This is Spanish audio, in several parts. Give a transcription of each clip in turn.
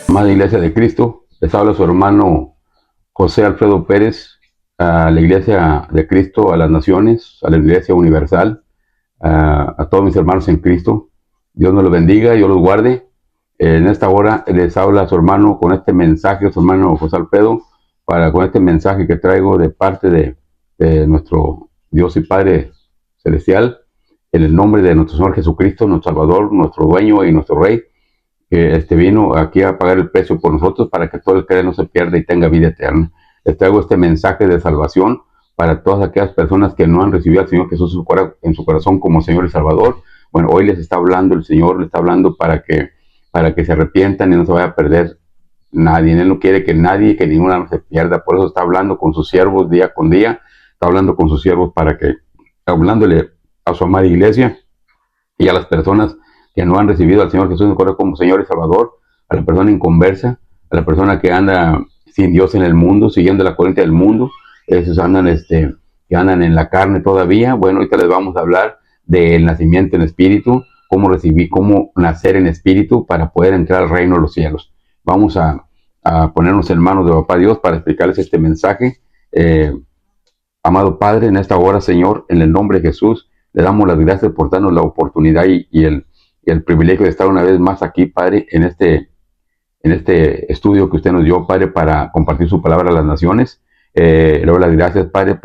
Amada Iglesia de Cristo, les habla su hermano José Alfredo Pérez, a la Iglesia de Cristo, a las naciones, a la Iglesia Universal, a todos mis hermanos en Cristo. Dios nos los bendiga, Dios los guarde. En esta hora les habla su hermano con este mensaje, su hermano José Alfredo, con este mensaje que traigo de parte de nuestro Dios y Padre Celestial, en el nombre de nuestro Señor Jesucristo, nuestro Salvador, nuestro Dueño y nuestro Rey, que vino aquí a pagar el precio por nosotros para que todo el que no se pierda y tenga vida eterna. Les traigo este mensaje de salvación para todas aquellas personas que no han recibido al Señor Jesús en su corazón como Señor y Salvador. Bueno, hoy les está hablando el Señor, les está hablando para que se arrepientan y no se vaya a perder nadie. Él no quiere que nadie, que ninguna se pierda. Por eso está hablando con sus siervos día con día. Está hablando con sus siervos hablándole a su amada iglesia y a las personas que no han recibido al Señor Jesús en su corazón como Señor y Salvador, a la persona inconversa, a la persona que anda sin Dios en el mundo, siguiendo la corriente del mundo. Esos que andan en la carne todavía. Bueno, ahorita les vamos a hablar del nacimiento en espíritu, cómo nacer en espíritu para poder entrar al reino de los cielos. Vamos a ponernos en manos de Papá Dios para explicarles este mensaje. Amado Padre, en esta hora, Señor, en el nombre de Jesús, le damos las gracias por darnos la oportunidad y el privilegio de estar una vez más aquí, Padre, en este estudio que usted nos dio, Padre, para compartir su palabra a las naciones. Le doy las gracias, Padre,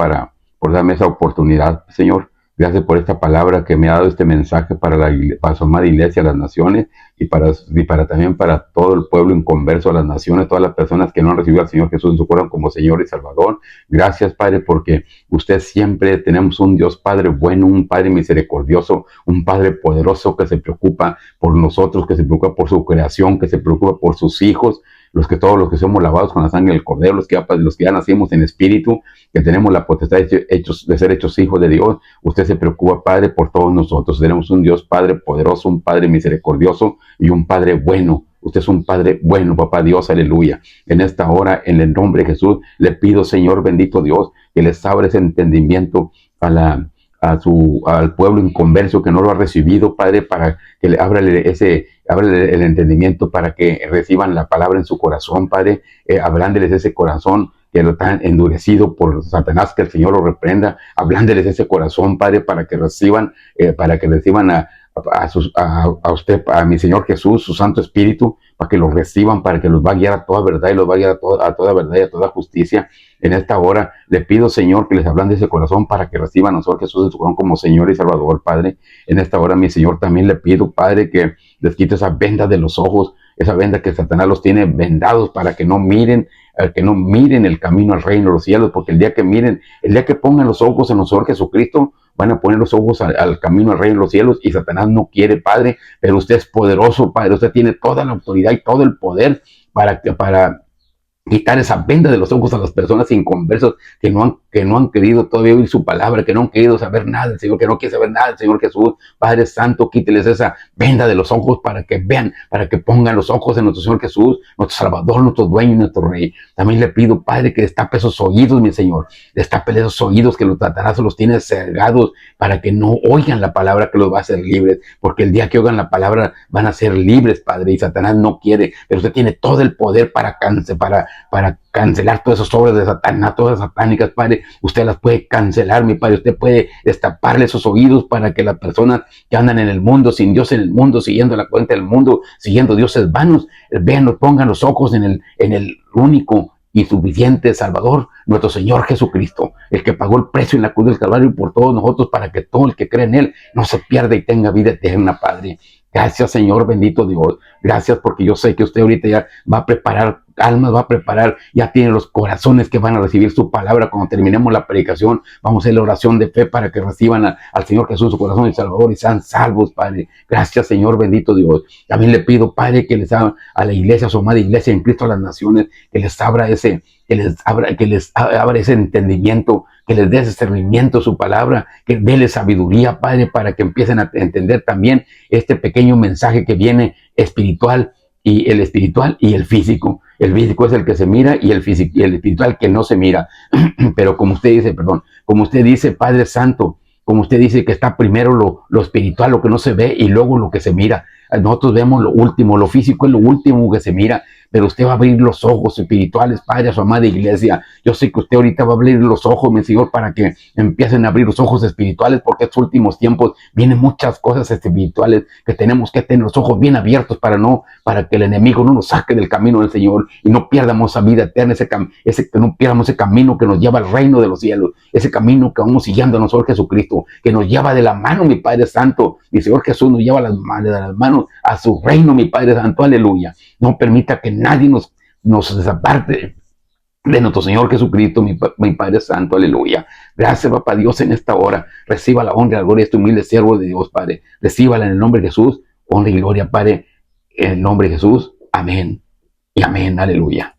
por darme esa oportunidad, Señor. Gracias por esta palabra que me ha dado este mensaje para su amada iglesia, a las naciones, y también para todo el pueblo inconverso, a las naciones, todas las personas que no han recibido al Señor Jesús en su corazón como Señor y Salvador. Gracias, Padre, porque usted siempre tenemos un Dios Padre bueno, un Padre misericordioso, un Padre poderoso que se preocupa por nosotros, que se preocupa por su creación, que se preocupa por sus hijos, todos los que somos lavados con la sangre del Cordero, los que ya nacimos en espíritu, que tenemos la potestad de ser hechos hijos de Dios. Usted se preocupa, Padre, por todos nosotros. Tenemos un Dios Padre poderoso, un Padre misericordioso y un Padre bueno. Usted es un Padre bueno, Papá Dios, aleluya. En esta hora, en el nombre de Jesús, le pido, Señor bendito Dios, que les abra ese entendimiento al pueblo inconverso que no lo ha recibido, Padre, para que le abra el entendimiento para que reciban la palabra en su corazón, Padre. Hablándoles ese corazón que lo está endurecido por Satanás, que el Señor lo reprenda. Hablándoles ese corazón, Padre, para que reciban a usted, a mi Señor Jesús, su Santo Espíritu, para que los reciban, para que los va a guiar a toda verdad y los va a guiar a toda verdad y a toda justicia. En esta hora le pido, Señor, que les hablan de ese corazón para que reciban a nosotros Jesús en su corazón como Señor y Salvador, Padre. En esta hora, mi Señor, también le pido, Padre, que les quite esa venda de los ojos, esa venda que Satanás los tiene vendados para que no miren el camino al reino de los cielos, porque el día que pongan los ojos en nuestro Señor Jesucristo, van a poner los ojos al camino al reino de los cielos, y Satanás no quiere, Padre, pero usted es poderoso, Padre. Usted tiene toda la autoridad y todo el poder para quitar esa venda de los ojos a las personas inconversos que no han querido todavía oír su palabra, que no han querido saber nada del Señor, que no quieren saber nada del Señor Jesús. Padre Santo, quíteles esa venda de los ojos para que vean, para que pongan los ojos en nuestro Señor Jesús, nuestro Salvador, nuestro Dueño y nuestro Rey. También le pido, Padre, que destape esos oídos, mi Señor, destape esos oídos que los Satanás los tiene cegados para que no oigan la palabra que los va a hacer libres, porque el día que oigan la palabra van a ser libres, Padre, y Satanás no quiere, pero usted tiene todo el poder para cancelar todas esas obras de Satanás, todas satánicas, Padre. Usted las puede cancelar, mi Padre. Usted puede destaparle esos oídos para que las personas que andan en el mundo, sin Dios en el mundo, siguiendo la corriente del mundo, siguiendo dioses vanos, vean, pongan los ojos en el único y suficiente Salvador, nuestro Señor Jesucristo, el que pagó el precio en la cruz del Calvario por todos nosotros, para que todo el que cree en Él no se pierda y tenga vida eterna, Padre. Gracias, Señor bendito Dios. Gracias, porque yo sé que usted ahorita ya va a preparar almas, ya tiene los corazones que van a recibir su palabra. Cuando terminemos la predicación, vamos a hacer la oración de fe para que reciban al Señor Jesús, su corazón y Salvador, y sean salvos, Padre. Gracias, Señor bendito Dios. También le pido, Padre, que les abra a la iglesia, a su amada iglesia en Cristo a las naciones, que les abra ese entendimiento, que les dé ese discernimiento su palabra, que déles sabiduría, Padre, para que empiecen a entender también este pequeño mensaje que viene espiritual, y el espiritual y el físico. El físico es el que se mira, y el espiritual que no se mira. Pero como usted dice, Padre Santo, como usted dice, que está primero lo espiritual, lo que no se ve, y luego lo que se mira. Nosotros vemos lo último, lo físico es lo último que se mira, pero usted va a abrir los ojos espirituales, Padre, a su amada iglesia. Yo sé que usted ahorita va a abrir los ojos, mi Señor, para que empiecen a abrir los ojos espirituales, porque en estos últimos tiempos vienen muchas cosas espirituales que tenemos que tener los ojos bien abiertos para que el enemigo no nos saque del camino del Señor y no pierdamos esa vida eterna, que no pierdamos ese camino que nos lleva al reino de los cielos, ese camino que vamos siguiendo a nosotros Jesucristo, que nos lleva de la mano, mi Padre Santo. Mi Señor Jesús nos lleva de las manos a su reino, mi Padre Santo, aleluya. No permita que nadie nos desaparte de nuestro Señor Jesucristo, mi Padre Santo, aleluya. Gracias, Papá Dios, en esta hora. Reciba la honra y la gloria de este humilde siervo de Dios, Padre. Recíbala en el nombre de Jesús. Honra y gloria, Padre, en el nombre de Jesús. Amén y amén, aleluya.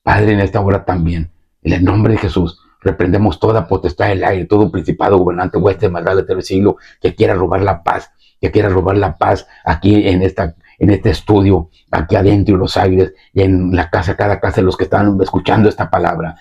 Padre, en esta hora también, en el nombre de Jesús, reprendemos toda potestad del aire, todo principado, gobernante, hueste, maldad del siglo, que quiera robar la paz, aquí en este estudio, aquí adentro de los aires, y en la casa, cada casa de los que están escuchando esta palabra,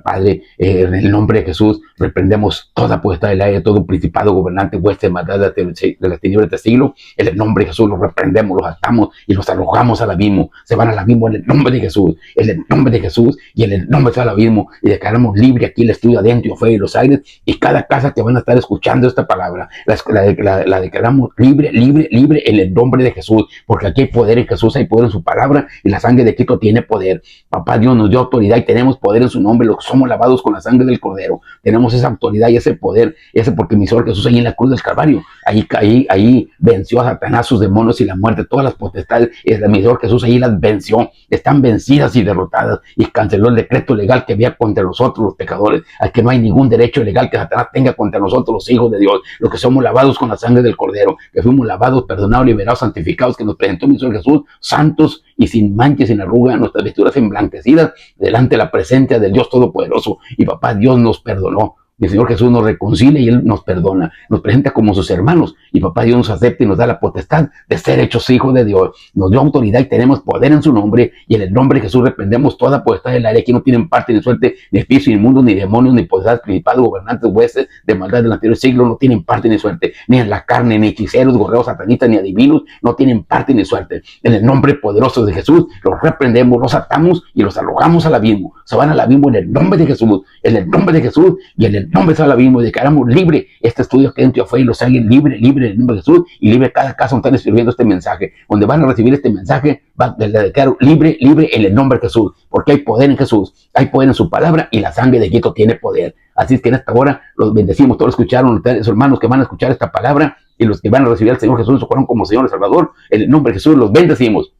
Padre, en el nombre de Jesús, reprendemos toda potestad del aire, todo principado, gobernante, hueste, maldad de las tinieblas de siglo, en el nombre de Jesús los reprendemos, los atamos y los arrojamos al abismo, se van al abismo en el nombre de Jesús, en el nombre de Jesús, y en el nombre del abismo, y declaramos libre aquí el estudio adentro, fuera de los aires, y cada casa que van a estar escuchando esta palabra, la declaramos libre en el nombre de Jesús, porque aquí hay poder en Jesús, hay poder en su palabra, y la sangre de Cristo tiene poder. Papá Dios nos dio autoridad y tenemos poder en su nombre, los que somos lavados con la sangre del Cordero, tenemos esa autoridad y ese poder, porque mi Señor Jesús ahí en la cruz del Calvario, ahí venció a Satanás, sus demonios y la muerte, todas las potestades, mi Señor Jesús ahí las venció, están vencidas y derrotadas, y canceló el decreto legal que había contra nosotros los pecadores, al que no hay ningún derecho legal que Satanás tenga contra nosotros los hijos de Dios, los que somos lavados con la sangre del Cordero, que fuimos lavados, perdonados, liberados, santificados, que nos presentó mi Señor Jesús, santos y sin mancha, sin arruga, nuestras vestiduras emblanquecidas, delante de la presencia del Dios Todopoderoso. Y papá Dios nos perdonó. El Señor Jesús nos reconcilia y Él nos perdona, nos presenta como sus hermanos, y papá Dios nos acepta y nos da la potestad de ser hechos hijos de Dios. Nos dio autoridad y tenemos poder en su nombre, y en el nombre de Jesús reprendemos toda potestad del aire que no tienen parte ni suerte, ni espíritus inmundos, ni demonios, ni potestades, principados, gobernantes, huestes de maldad del anterior siglo, no tienen parte ni suerte, ni en la carne, ni hechiceros, gorreos, satanistas, ni adivinos, no tienen parte ni suerte. En el nombre poderoso de Jesús los reprendemos, los atamos y los arrojamos al abismo. Se van al abismo en el nombre de Jesús, en el nombre de Jesús, y en el nombre del abismo, declaramos libre este estudio que dentro fue y los hagan libre en el nombre de Jesús, y libre cada casa donde están escribiendo este mensaje, donde van a recibir este mensaje, le declaro libre en el nombre de Jesús, porque hay poder en Jesús, hay poder en su palabra, y la sangre de Cristo tiene poder. Así es que en esta hora los bendecimos, todos escucharon, los hermanos que van a escuchar esta palabra, y los que van a recibir al Señor Jesús en su corazón como Señor y Salvador, en el nombre de Jesús los bendecimos.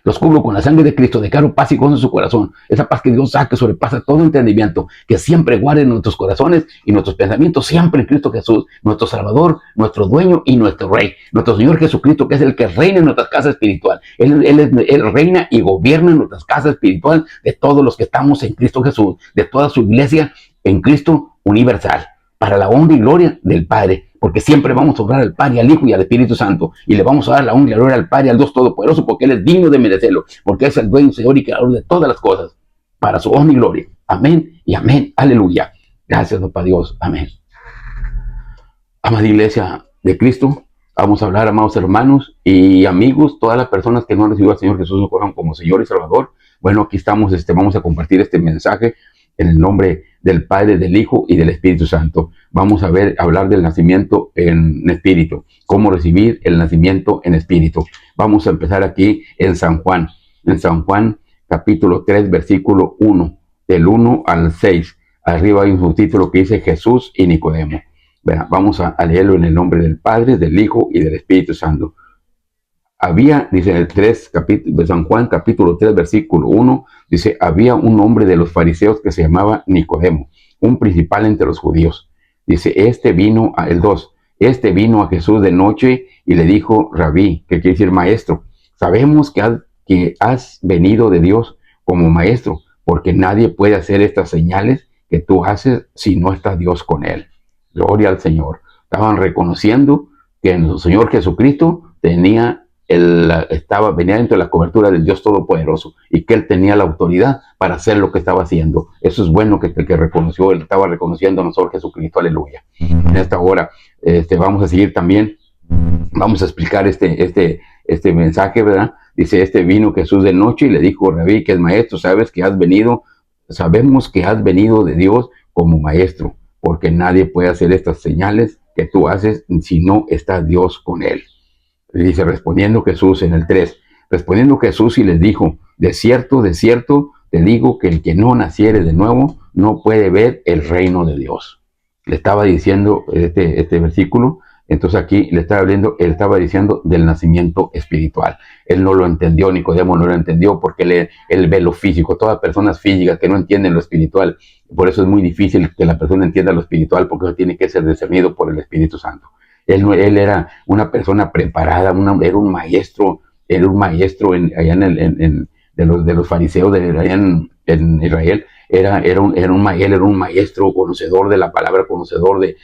Los cubro con la sangre de Cristo, declaro paz y gozo en su corazón. Esa paz que Dios saca, sobrepasa todo entendimiento, que siempre guarde nuestros corazones y nuestros pensamientos, siempre en Cristo Jesús, nuestro Salvador, nuestro dueño y nuestro Rey. Nuestro Señor Jesucristo, que es el que reina en nuestras casas espirituales. Él reina y gobierna en nuestras casas espirituales de todos los que estamos en Cristo Jesús, de toda su iglesia en Cristo universal, para la honra y gloria del Padre. Porque siempre vamos a orar al Padre, al Hijo y al Espíritu Santo, y le vamos a dar la honra y la gloria al Padre, al Dios Todopoderoso, porque Él es digno de merecerlo, porque es el dueño, Señor y creador de todas las cosas, para su honra y gloria. Amén y amén. Aleluya. Gracias, Papá Dios. Amén. Amada iglesia de Cristo, vamos a hablar, amados hermanos y amigos, todas las personas que no han recibido al Señor Jesús en su corazón como Señor y Salvador. Bueno, aquí estamos, vamos a compartir este mensaje en el nombre del Padre, del Hijo y del Espíritu Santo. Vamos a hablar del nacimiento en espíritu, cómo recibir el nacimiento en espíritu. Vamos a empezar aquí en San Juan capítulo 3, versículo 1, del 1 al 6. Arriba hay un subtítulo que dice Jesús y Nicodemo. Vamos a leerlo en el nombre del Padre, del Hijo y del Espíritu Santo. Dice el 3, de San Juan, capítulo 3, versículo 1, dice, había un hombre de los fariseos que se llamaba Nicodemo, un principal entre los judíos. Dice, este vino a Jesús de noche y le dijo, Rabí, que quiere decir maestro, sabemos que has venido de Dios como maestro, porque nadie puede hacer estas señales que tú haces si no está Dios con él. Gloria al Señor. Estaban reconociendo que el Señor Jesucristo tenía venía dentro de la cobertura del Dios Todopoderoso y que él tenía la autoridad para hacer lo que estaba haciendo. Eso es bueno que reconoció, él estaba reconociendo a nosotros Jesucristo, aleluya. En esta hora vamos a seguir también, vamos a explicar este mensaje, ¿verdad? Dice, vino Jesús de noche y le dijo, Rabí, que es maestro, sabemos que has venido de Dios como maestro, porque nadie puede hacer estas señales que tú haces si no está Dios con él. Dice, respondiendo Jesús en el 3, respondiendo Jesús y les dijo, de cierto, te digo que el que no naciere de nuevo no puede ver el reino de Dios. Le estaba diciendo este versículo, entonces aquí le estaba hablando, él estaba diciendo del nacimiento espiritual. Él no lo entendió, Nicodemo no lo entendió porque él ve lo físico. Todas personas físicas que no entienden lo espiritual, por eso es muy difícil que la persona entienda lo espiritual, porque eso tiene que ser discernido por el Espíritu Santo. Él era una persona preparada, era un maestro allá de los fariseos allá en Israel. Él era un maestro conocedor de la palabra, conocedor de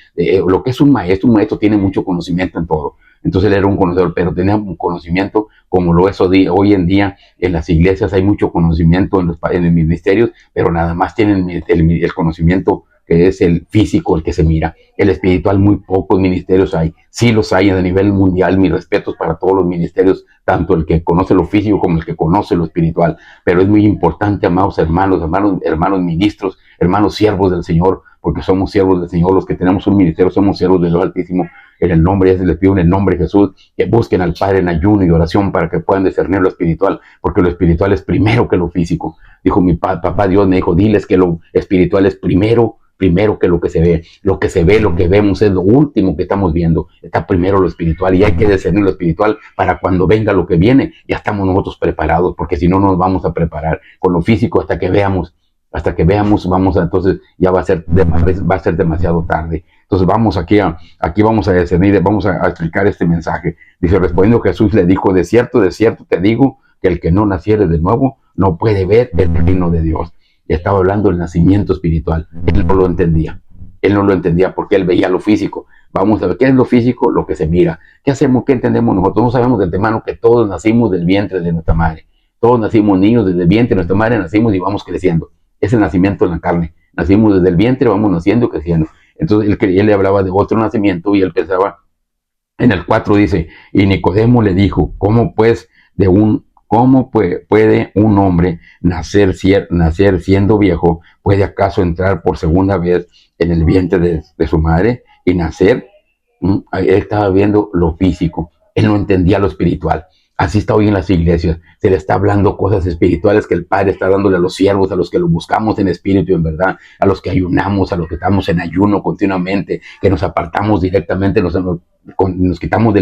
lo que es un maestro. Un maestro tiene mucho conocimiento en todo. Entonces él era un conocedor, pero tenía un conocimiento como lo es hoy en día. En las iglesias hay mucho conocimiento en los ministerios, pero nada más tienen el conocimiento que es el físico, el que se mira. El espiritual, muy pocos ministerios hay. Sí los hay a nivel mundial. Mis respetos para todos los ministerios, tanto el que conoce lo físico como el que conoce lo espiritual. Pero es muy importante, amados hermanos ministros, hermanos siervos del Señor, porque somos siervos del Señor. Los que tenemos un ministerio somos siervos del Dios Altísimo. En el nombre, les pido en el nombre de Jesús, que busquen al Padre en ayuno y oración para que puedan discernir lo espiritual, porque lo espiritual es primero que lo físico. Dijo mi papá Dios, me dijo, diles que lo espiritual es primero que lo que se ve. Lo que se ve, lo que vemos es lo último que estamos viendo. Está primero lo espiritual y hay que discernir lo espiritual para cuando venga lo que viene, ya estamos nosotros preparados, porque si no nos vamos a preparar con lo físico hasta que veamos, entonces ya va a ser demasiado tarde. Entonces aquí vamos a discernir, vamos a explicar este mensaje. Dice, respondiendo Jesús le dijo, de cierto te digo que el que no naciere de nuevo no puede ver el reino de Dios. Estaba hablando del nacimiento espiritual. Él no lo entendía porque él veía lo físico. Vamos a ver, ¿qué es lo físico? Lo que se mira. ¿Qué hacemos? ¿Qué entendemos nosotros? No sabemos de antemano que todos nacimos del vientre de nuestra madre. Todos nacimos niños desde el vientre de nuestra madre, nacimos y vamos creciendo. Es el nacimiento en la carne. Nacimos desde el vientre, vamos naciendo y creciendo. Entonces él le hablaba de otro nacimiento y él pensaba, en el 4 dice, y Nicodemo le dijo, ¿cómo puede un hombre nacer siendo viejo? ¿Puede acaso entrar por segunda vez en el vientre de su madre y nacer? Él estaba viendo lo físico, él no entendía lo espiritual. Así está hoy en las iglesias, se le está hablando cosas espirituales que el Padre está dándole a los siervos, a los que lo buscamos en espíritu y en verdad, a los que ayunamos, a los que estamos en ayuno continuamente, que nos apartamos directamente, nos apartamos de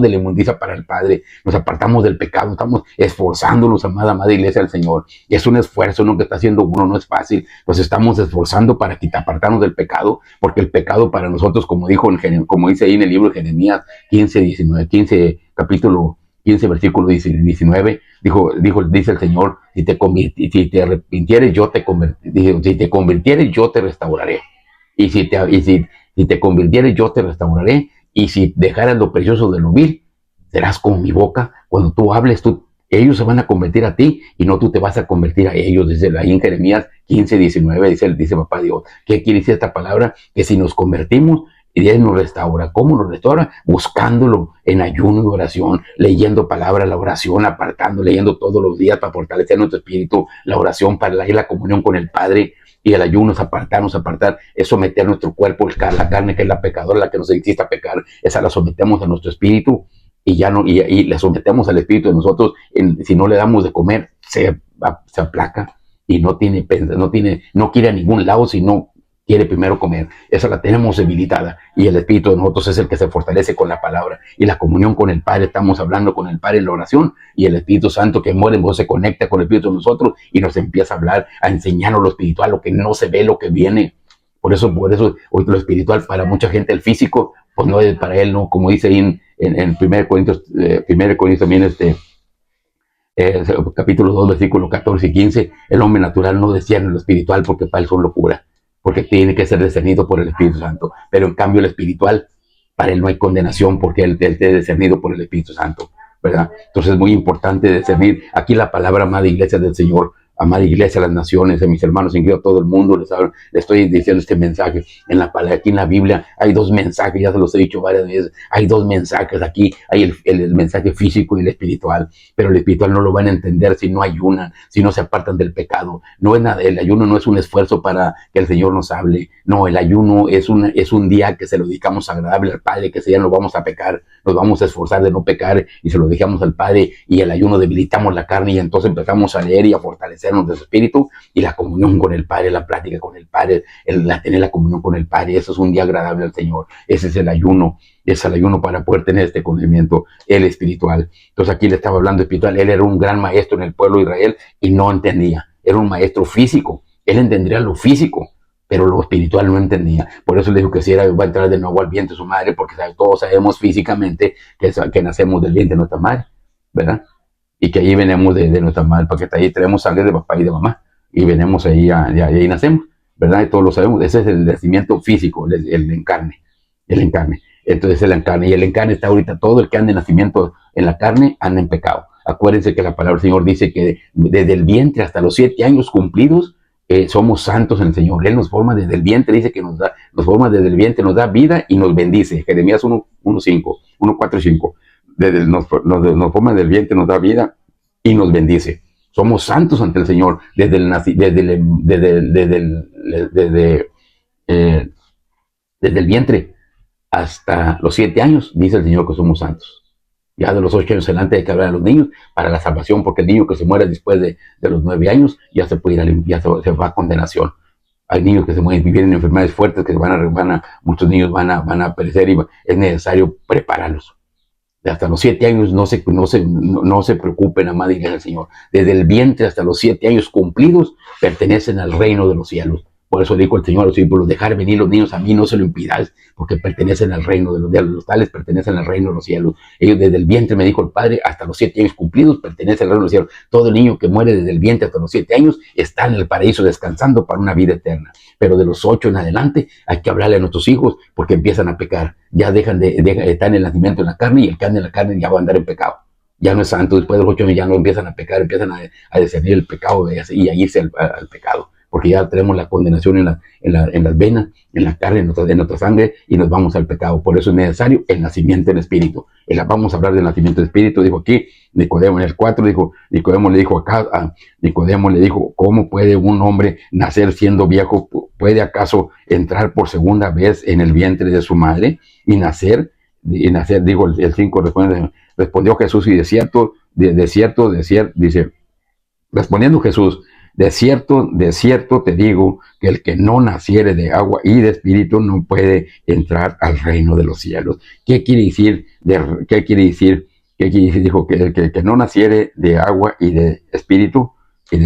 la inmundicia para el Padre, nos apartamos del pecado, estamos esforzándonos, amada iglesia del Señor. Y es un esfuerzo, ¿no?, que está haciendo uno, no es fácil. Nos estamos esforzando para apartarnos del pecado, porque el pecado para nosotros, como dice ahí en el libro de Jeremías 15, capítulo 15, versículo 19, dice el Señor, si te arrepintieres, yo te convirtieres, yo te restauraré. Y si te convirtieres, yo te restauraré. Y si dejaras lo precioso de lo vil, serás como mi boca. Cuando tú hables, ellos se van a convertir a ti y no tú te vas a convertir a ellos. Dice ahí en Jeremías 15, 19, dice papá Dios. ¿Qué quiere decir esta palabra? Que si nos convertimos, Él nos restaura. ¿Cómo nos restaura? Buscándolo en ayuno y oración, leyendo palabra, la oración, leyendo todos los días para fortalecer nuestro espíritu, la oración para la comunión con el Padre, y el ayuno es apartar, es someter nuestro cuerpo, la carne que es la pecadora, la que nos incita a pecar, esa la sometemos a nuestro espíritu y la sometemos al espíritu de nosotros. Si no le damos de comer, se aplaca y no quiere a ningún lado, sino quiere primero comer. Esa la tenemos debilitada y el espíritu de nosotros es el que se fortalece con la palabra y la comunión con el Padre. Estamos hablando con el Padre en la oración y el Espíritu Santo que muere en vos se conecta con el Espíritu de nosotros y nos empieza a hablar, a enseñarnos lo espiritual, lo que no se ve, lo que viene. Por eso hoy lo espiritual para mucha gente, el físico, pues no es para él, no, como dice ahí en 1 Corintios también, capítulo 2, versículos 14 y 15, el hombre natural no discierne lo espiritual porque para él son locura, porque tiene que ser discernido por el Espíritu Santo. Pero en cambio el espiritual, para él no hay condenación porque él es discernido por el Espíritu Santo. ¿verdad? Entonces es muy importante discernir. Aquí la palabra amada iglesia del Señor, amada iglesia, las naciones, a mis hermanos, incluido a todo el mundo, les estoy diciendo este mensaje. Aquí en la Biblia hay dos mensajes, ya se los he dicho varias veces, hay dos mensajes aquí, hay el mensaje físico y el espiritual, pero el espiritual no lo van a entender si no ayunan, si no se apartan del pecado. No es nada, el ayuno no es un esfuerzo para que el Señor nos hable, no, el ayuno es un día que se lo dedicamos agradable al Padre, que ese día no vamos a pecar, nos vamos a esforzar de no pecar y se lo dejamos al Padre, y el ayuno debilitamos la carne y entonces empezamos a leer y a fortalecernos de su espíritu, y la comunión con el Padre, la plática con el Padre, tener la comunión con el Padre, eso es un día agradable al Señor. Ese es el ayuno, es el ayuno para poder tener este conocimiento, el espiritual. Entonces aquí le estaba hablando espiritual. Él era un gran maestro en el pueblo de Israel y no entendía, era un maestro físico, él entendería lo físico, pero lo espiritual no entendía. Por eso le dijo que si va a entrar de nuevo al vientre de su madre, porque todos sabemos físicamente que nacemos del vientre de nuestra madre, ¿verdad? Y que ahí venimos de nuestra madre, porque ahí tenemos sangre de papá y de mamá, y venimos ahí, ahí nacemos, ¿verdad? Y todos lo sabemos. Ese es el nacimiento físico, el encarne, el encarne. Entonces el encarne, y el encarne está ahorita, todo el que anda en nacimiento en la carne anda en pecado. Acuérdense que la palabra del Señor dice que desde el vientre hasta los 7 años cumplidos, somos santos en el Señor. Él nos forma desde el vientre, dice que nos forma desde el vientre, nos da vida y nos bendice. Jeremías 1, 4 y 5. Nos forma desde el vientre, nos da vida y nos bendice. Somos santos ante el Señor desde el vientre hasta los 7 años, dice el Señor que somos santos. Ya de los 8 años adelante hay que hablar a los niños para la salvación, porque el niño que se muere después de los 9 años ya se puede ir ya se va a condenación. Hay niños que se mueren, viven enfermedades fuertes, que muchos niños van a perecer, y es necesario prepararlos. Hasta los 7 años no se preocupen, amada iglesia del Señor. Desde el vientre hasta los 7 años cumplidos pertenecen al reino de los cielos. Por eso dijo el Señor a los discípulos: dejar venir los niños a mí, no se lo impidáis, porque pertenecen al reino de los cielos. Los tales pertenecen al reino de los cielos. Ellos desde el vientre, me dijo el Padre, hasta los 7 años cumplidos pertenecen al reino de los cielos. Todo niño que muere desde el vientre hasta los 7 años está en el paraíso descansando para una vida eterna. Pero de los 8 en adelante hay que hablarle a nuestros hijos, porque empiezan a pecar. Ya dejan de estar en el nacimiento en la carne, y el que anda en la carne ya va a andar en pecado. Ya no es santo. Después de los 8 años ya no empiezan a pecar, empiezan a discernir el pecado y a irse al pecado, porque ya tenemos la condenación en las venas, en la carne, en nuestra sangre, y nos vamos al pecado. Por eso es necesario el nacimiento en espíritu. Vamos a hablar del nacimiento en espíritu. Dijo aquí Nicodemo en el 4, Nicodemo le dijo, ¿cómo puede un hombre nacer siendo viejo? ¿Puede acaso entrar por segunda vez en el vientre de su madre y nacer? Digo, el 5 respondió Jesús, y de cierto, dice, respondiendo Jesús: de cierto te digo que el que no naciere de agua y de espíritu no puede entrar al reino de los cielos. ¿Qué quiere decir? Dijo que el que no naciere de agua y de espíritu, y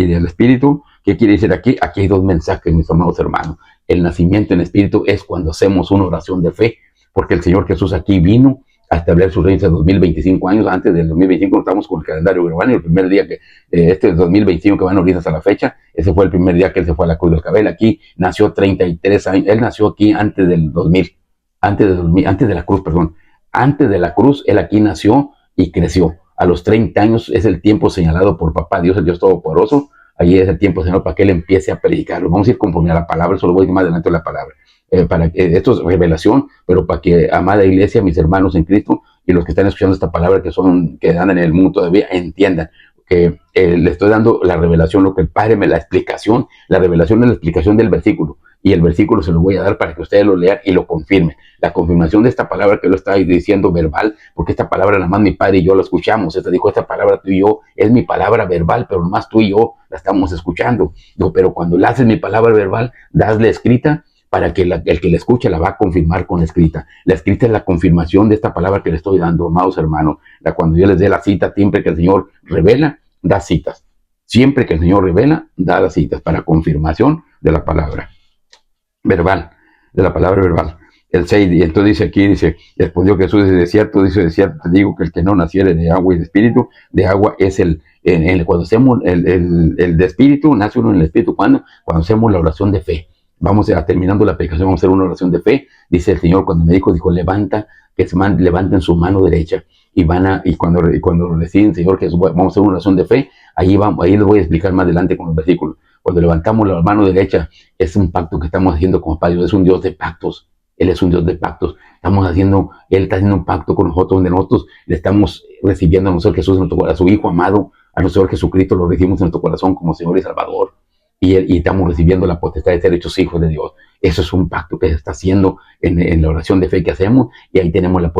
del espíritu. ¿Qué quiere decir aquí? Aquí hay dos mensajes, mis amados hermanos. El nacimiento en espíritu es cuando hacemos una oración de fe, porque el Señor Jesús aquí vino a establecer su reino hace 2025 años. Antes del 2025 estamos con el calendario gregoriano, y el primer día que este 2025 que van a abrir hasta la fecha, ese fue el primer día que él se fue a la cruz del Calvario. Aquí nació 33 años, él nació aquí antes del 2000, antes de la cruz, perdón. Antes de la cruz, él aquí nació y creció. A los 30 años es el tiempo señalado por papá Dios, el Dios Todopoderoso. Ahí es el tiempo señalado para que él empiece a predicarlo. Vamos a ir conforme a la palabra, eso lo voy a decir más adelante de la palabra. Esto es revelación, pero para que, amada iglesia, mis hermanos en Cristo y los que están escuchando esta palabra, que andan en el mundo todavía, entiendan que le estoy dando la revelación, lo que el Padre la explicación. La revelación es la explicación del versículo, y el versículo se lo voy a dar para que ustedes lo lean y lo confirmen. La confirmación de esta palabra que lo está diciendo verbal, porque esta palabra nada más mi Padre y yo la escuchamos. Esta palabra tú y yo es mi palabra verbal, pero nomás tú y yo la estamos escuchando. No, pero cuando le haces mi palabra verbal, dasle escrita, para que el que la escucha la va a confirmar con la escrita. La escrita es la confirmación de esta palabra que le estoy dando, amados hermanos. Cuando yo les dé la cita, siempre que el Señor revela, da citas. Siempre que el Señor revela, da las citas para confirmación de la palabra verbal, El 6, y entonces dice aquí, respondió Jesús: de cierto te digo que el que no naciere de agua y de espíritu, de agua es cuando hacemos el de espíritu, nace uno en el espíritu, cuando hacemos la oración de fe. Vamos a terminando la predicación, vamos a hacer una oración de fe. Dice el Señor, cuando me dijo, levanta, que levanten su mano derecha. Y cuando lo deciden, Señor Jesús, vamos a hacer una oración de fe. Ahí les voy a explicar más adelante con los versículos. Cuando levantamos la mano derecha, es un pacto que estamos haciendo con Padre. Es un Dios de pactos. Él es un Dios de pactos. Él está haciendo un pacto con nosotros, donde nosotros le estamos recibiendo a nuestro Jesús, a su Hijo amado, a nuestro Señor Jesucristo, lo recibimos en nuestro corazón como Señor y Salvador. Y estamos recibiendo la potestad de ser hechos hijos de Dios. Eso es un pacto que se está haciendo en la oración de fe que hacemos, y ahí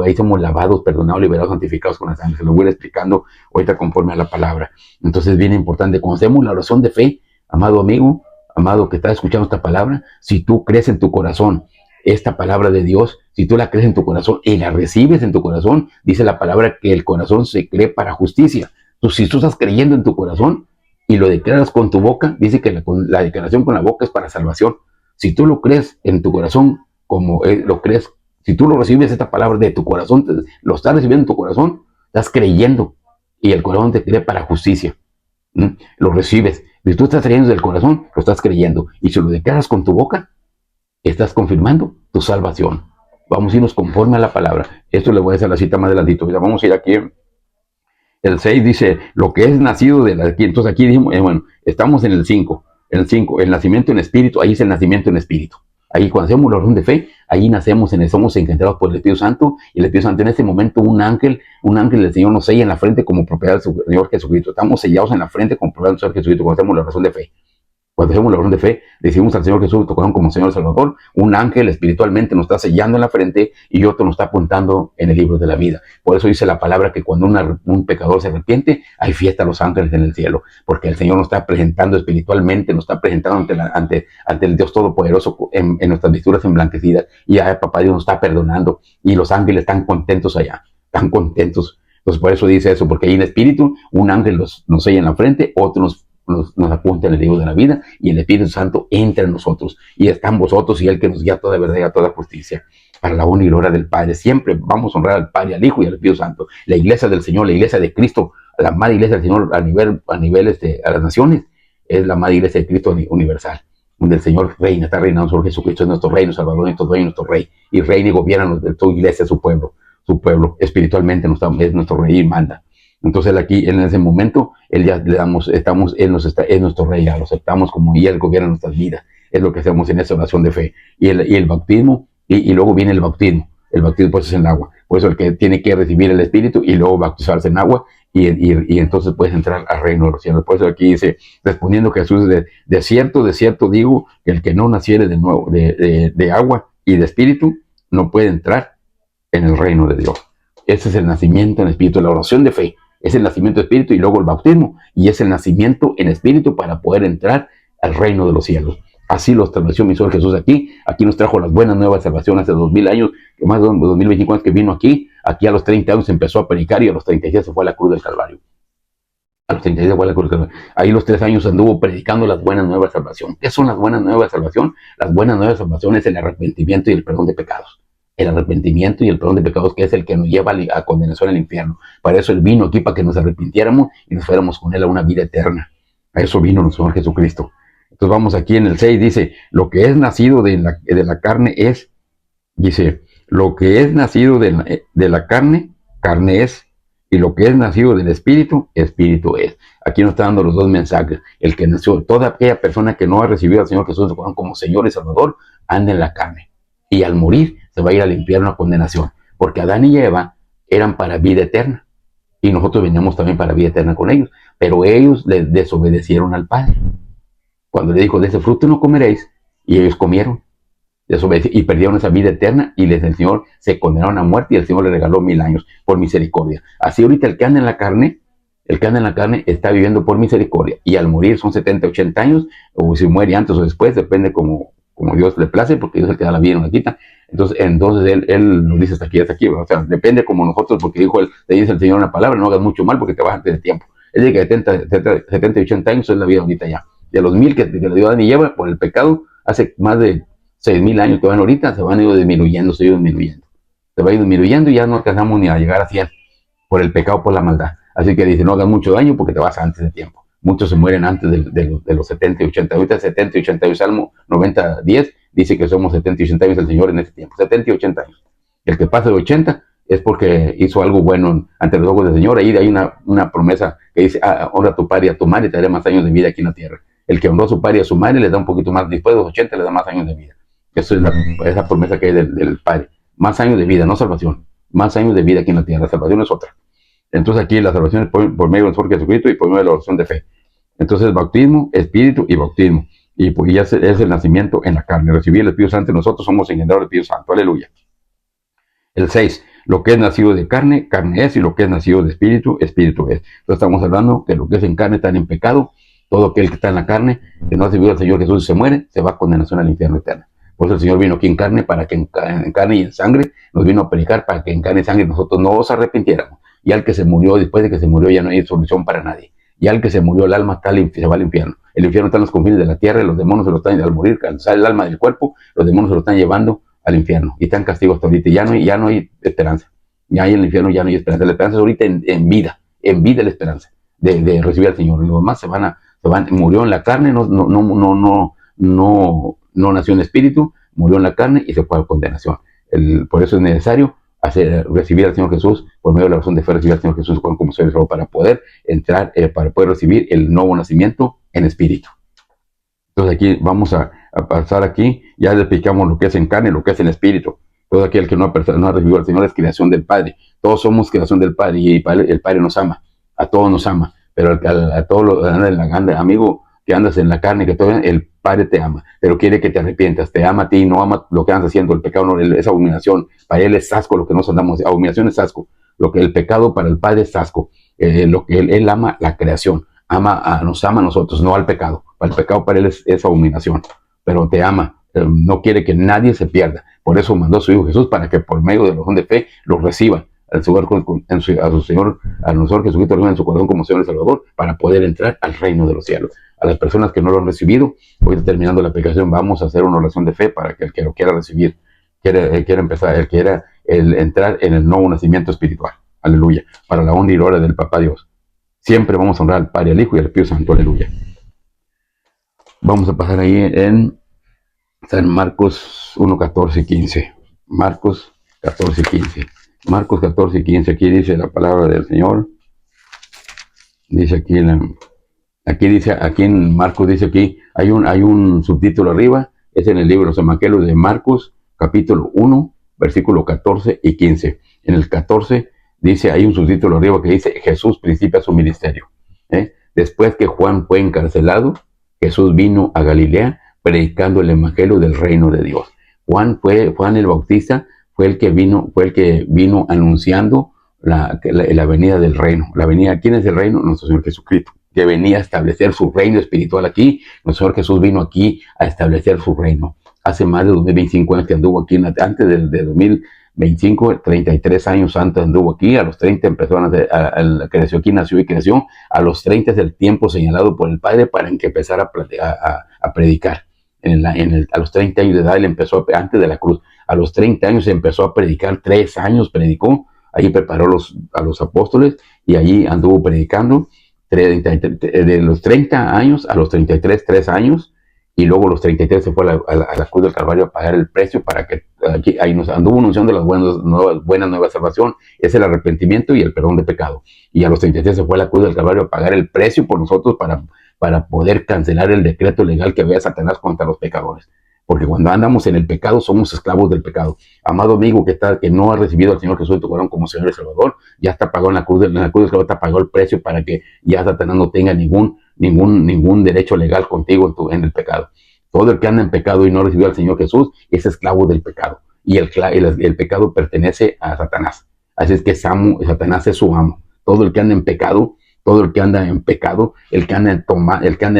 ahí somos lavados, perdonados, liberados, santificados con la sangre. Se lo voy a ir explicando ahorita conforme a la palabra. Entonces es bien importante, cuando hacemos la oración de fe, amado amigo, amado que estás escuchando esta palabra, si tú crees en tu corazón esta palabra de Dios, si tú la crees en tu corazón y la recibes en tu corazón, dice la palabra que el corazón se cree para justicia. Entonces, si tú estás creyendo en tu corazón y lo declaras con tu boca, dice que la declaración con la boca es para salvación. Si tú lo crees en tu corazón, como lo crees, si tú lo recibes, esta palabra de tu corazón, lo estás recibiendo en tu corazón, estás creyendo, y el corazón te cree para justicia. Lo recibes. Si tú estás creyendo del corazón, lo estás creyendo. Y si lo declaras con tu boca, estás confirmando tu salvación. Vamos a irnos conforme a la palabra. Esto le voy a hacer la cita más adelantito. Vamos a ir aquí. El 6 dice, lo que es nacido de la... Entonces aquí dijimos, bueno, estamos en el 5. El 5, el nacimiento en espíritu, ahí es el nacimiento en espíritu. Ahí cuando hacemos la oración de fe, ahí nacemos, somos engendrados por el Espíritu Santo, y el Espíritu Santo en ese momento un ángel del Señor nos sella en la frente como propiedad del Señor Jesucristo. Estamos sellados en la frente como propiedad del Señor Jesucristo cuando hacemos la oración de fe. Cuando hacemos la oración de fe, decimos al Señor Jesús, tocamos como Señor Salvador, un ángel espiritualmente nos está sellando en la frente y otro nos está apuntando en el libro de la vida. Por eso dice la palabra que cuando un pecador se arrepiente, hay fiesta a los ángeles en el cielo, porque el Señor nos está presentando espiritualmente, nos está presentando ante el Dios Todopoderoso en nuestras vestiduras emblanquecidas, y ya Papá Dios nos está perdonando, y los ángeles están contentos allá, están contentos. Entonces por eso dice eso, porque ahí en espíritu un ángel nos sella en la frente, otro nos apunta en el libro de la vida, y el Espíritu Santo entra en nosotros, y está en vosotros, y Él que nos guía a toda verdad y a toda justicia, para la honra y gloria del Padre. Siempre vamos a honrar al Padre, al Hijo y al Espíritu Santo. La iglesia del Señor, la iglesia de Cristo, la madre iglesia del Señor a las naciones, es la madre iglesia de Cristo universal, donde el Señor reina, está reinando sobre Jesucristo, es nuestro Rey, nuestro Salvador, nuestro Rey, nuestro Rey, y reina y gobierna su iglesia, su pueblo espiritualmente es nuestro Rey y manda. Entonces aquí, en ese momento, Él ya le damos, es nuestro Rey, ya lo aceptamos como, y Él gobierna nuestras vidas. Es lo que hacemos en esa oración de fe. Y el bautismo, y luego viene el bautismo. El bautismo pues es en agua. Por eso el que tiene que recibir el Espíritu y luego bautizarse en agua, y entonces puedes entrar al reino de los cielos. Por eso aquí dice, respondiendo Jesús, de cierto digo, que el que no naciere de nuevo de agua y de Espíritu, no puede entrar en el reino de Dios. Ese es el nacimiento en espíritu, la oración de fe. Es el nacimiento en espíritu, y luego el bautismo, y es el nacimiento en espíritu para poder entrar al reino de los cielos. Así lo estableció mi Señor Jesús aquí nos trajo las buenas nuevas de salvación hace 2000 años, más de 2025 años que vino aquí a los 30 años empezó a predicar, y a los 36 se fue a la cruz del Calvario. A los 36 se fue a la cruz del Calvario. Ahí los 3 años anduvo predicando las buenas nuevas de salvación. ¿Qué son las buenas nuevas de salvación? Las buenas nuevas de salvación es el arrepentimiento y el perdón de pecados. El arrepentimiento y el perdón de pecados, que es el que nos lleva a condenación al infierno. Para eso Él vino aquí, para que nos arrepintiéramos y nos fuéramos con Él a una vida eterna. A eso vino nuestro Señor Jesucristo. Entonces vamos aquí en el 6, dice, lo que es nacido de la carne es, dice, lo que es nacido de la carne, carne es, y lo que es nacido del Espíritu, Espíritu es. Aquí nos está dando los dos mensajes. El que nació, toda aquella persona que no ha recibido al Señor Jesús como Señor y Salvador, anda en la carne. Y al morir, se va a ir al infierno a condenación, porque Adán y Eva eran para vida eterna, y nosotros veníamos también para vida eterna con ellos, pero ellos le desobedecieron al Padre. Cuando le dijo, de ese fruto no comeréis, y ellos comieron, y perdieron esa vida eterna, y el Señor se condenaron a muerte, y el Señor le regaló 1000 años por misericordia. Así ahorita el que anda en la carne está viviendo por misericordia, y al morir son 70, 80 años, o si muere antes o después, depende como Dios le place, porque Dios es el que da la vida y no la quita. Entonces él nos dice hasta aquí, o sea, depende como nosotros, porque le dice el Señor una palabra, no hagas mucho mal porque te vas antes de tiempo. Él dice que 70 y 80 años es la vida ahorita ya. De los 1000 que le dio Adán y Eva por el pecado, hace más de 6000 años que van ahorita, se van a ir disminuyendo. Se va a ir disminuyendo, y ya no alcanzamos ni a llegar a 100 por el pecado, por la maldad. Así que dice, no hagas mucho daño porque te vas antes de tiempo. Muchos se mueren antes de los 70 y 80. Ahorita 70 y 80 años, Salmo 90, 10, dice que somos 70 y 80 años del Señor en este tiempo. 70 y 80 años. El que pasa de 80 es porque hizo algo bueno ante los ojos del Señor. Ahí hay una promesa que dice, honra a tu padre y a tu madre y te daré más años de vida aquí en la tierra. El que honró a su padre y a su madre le da un poquito más, después de los 80 le da más años de vida. Eso es esa promesa que hay del Padre. Más años de vida, no salvación. Más años de vida aquí en la tierra. La salvación es otra. Entonces aquí la salvación es por medio del Señor Jesucristo y por medio de la oración de fe. Entonces bautismo, espíritu y bautismo. Y pues ya es el nacimiento en la carne. Recibir el Espíritu Santo, nosotros somos engendrados del Espíritu Santo. Aleluya. El 6, lo que es nacido de carne, carne es, y lo que es nacido de espíritu, espíritu es. Entonces estamos hablando que lo que es en carne está en pecado. Todo aquel que está en la carne, que no ha recibido al Señor Jesús y se muere, se va a condenación al infierno eterno. Por eso el Señor vino aquí en carne, para que en carne y en sangre nos vino a predicar, para que en carne y sangre nosotros no nos arrepintiéramos. Y al que se murió, después de que se murió, ya no hay solución para nadie. Y al que se murió, el alma está, se va al infierno. El infierno está en los confines de la tierra, y los demonios se lo están, al morir, al salir el alma del cuerpo, los demonios se lo están llevando al infierno. Y están castigos hasta ahorita. Ya no hay esperanza. Ya hay en el infierno, ya no hay esperanza. La esperanza es ahorita en vida la esperanza de recibir al Señor. Los demás murió en la carne, no nació en espíritu, murió en la carne y se fue a condenación. Por eso es necesario recibir al Señor Jesús por medio de la oración de fe, recibir al Señor Jesús como Señor para poder entrar, para poder recibir el nuevo nacimiento en espíritu. Entonces aquí vamos a pasar aquí, ya le explicamos lo que es en carne, lo que es en espíritu. Todo aquel que no ha recibido al Señor es creación del Padre. Todos somos creación del Padre y el Padre nos ama, a todos nos ama. Pero a todos los amigo que andas en la carne, que todo, el Padre te ama, pero quiere que te arrepientas, te ama a ti, no ama lo que andas haciendo, el pecado no, es abominación, para él es asco lo que nos andamos, abominación es asco, lo que el pecado para el Padre es asco, lo que él ama la creación, nos ama a nosotros, no al pecado, para el pecado para él es abominación, pero te ama, no quiere que nadie se pierda, por eso mandó a su Hijo Jesús, para que por medio de la oración de fe lo reciban, a su Señor, a nosotros Jesucristo en su corazón como Señor y Salvador, para poder entrar al reino de los cielos. A las personas que no lo han recibido, hoy terminando la aplicación, vamos a hacer una oración de fe para que el que lo quiera recibir, quiera empezar, quiera entrar en el nuevo nacimiento espiritual. Aleluya. Para la honra y gloria del Papá Dios. Siempre vamos a honrar al Padre, al Hijo y al Espíritu Santo. Aleluya. Vamos a pasar ahí en San Marcos 1, 14 y 15. Marcos 14 y 15. Marcos 14 y 15, aquí dice la palabra del Señor. Dice aquí en Marcos dice aquí, hay un subtítulo arriba, es en el libro de los Evangelios de Marcos, capítulo 1, versículo 14 y 15. En el 14 dice, hay un subtítulo arriba que dice, Jesús principia su ministerio. Después que Juan fue encarcelado, Jesús vino a Galilea predicando el evangelio del reino de Dios. Juan el Bautista, fue el que vino anunciando la venida del reino. ¿Quién es el reino? Nuestro Señor Jesucristo, que venía a establecer su reino espiritual aquí. Nuestro Señor Jesús vino aquí a establecer su reino. Hace más de 2025 años que anduvo aquí, antes de 2025, 33 años antes anduvo aquí. A los 30 empezó creció aquí, nació y creció. A los 30 es el tiempo señalado por el Padre para que empezara a predicar. A los 30 años de edad él empezó, antes de la cruz, a los 30 años empezó a predicar, 3 años predicó, ahí preparó a los apóstoles y allí anduvo predicando, de los 30 años a los 33, 3 años, y luego los 33 se fue a la cruz del Calvario a pagar el precio para que ahí nos anduvo anunciando las buenas nuevas de salvación, es el arrepentimiento y el perdón de pecado. Y a los 33 se fue a la cruz del Calvario a pagar el precio por nosotros para poder cancelar el decreto legal que había Satanás contra los pecadores. Porque cuando andamos en el pecado, somos esclavos del pecado. Amado amigo que no ha recibido al Señor Jesús en tu corazón como Señor y Salvador, ya está pagado en la cruz del Calvario, está pagado el precio para que ya Satanás no tenga ningún derecho legal contigo en el pecado. Todo el que anda en pecado y no recibió al Señor Jesús es esclavo del pecado. Y el pecado pertenece a Satanás. Así es que Satanás es su amo. Todo el que anda en pecado, el que anda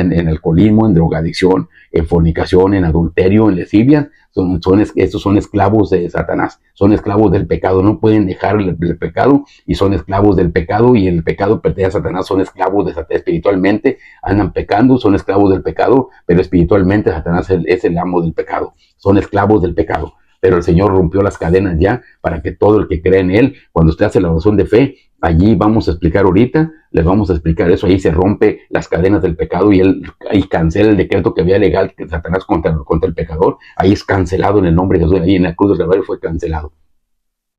en alcoholismo, en drogadicción, en fornicación, en adulterio, en lascivia, estos son esclavos de Satanás, son esclavos del pecado, no pueden dejar el pecado y son esclavos del pecado, y el pecado pertenece a Satanás, son esclavos de Satanás espiritualmente, andan pecando, son esclavos del pecado, pero espiritualmente Satanás es el amo del pecado, son esclavos del pecado. Pero el Señor rompió las cadenas ya para que todo el que cree en Él, cuando usted hace la oración de fe, allí vamos a explicar ahorita les vamos a explicar eso. Ahí se rompe las cadenas del pecado y él ahí cancela el decreto que había legal que Satanás contra el pecador. Ahí es cancelado en el nombre de Jesús. Ahí en la cruz del Calvario fue cancelado.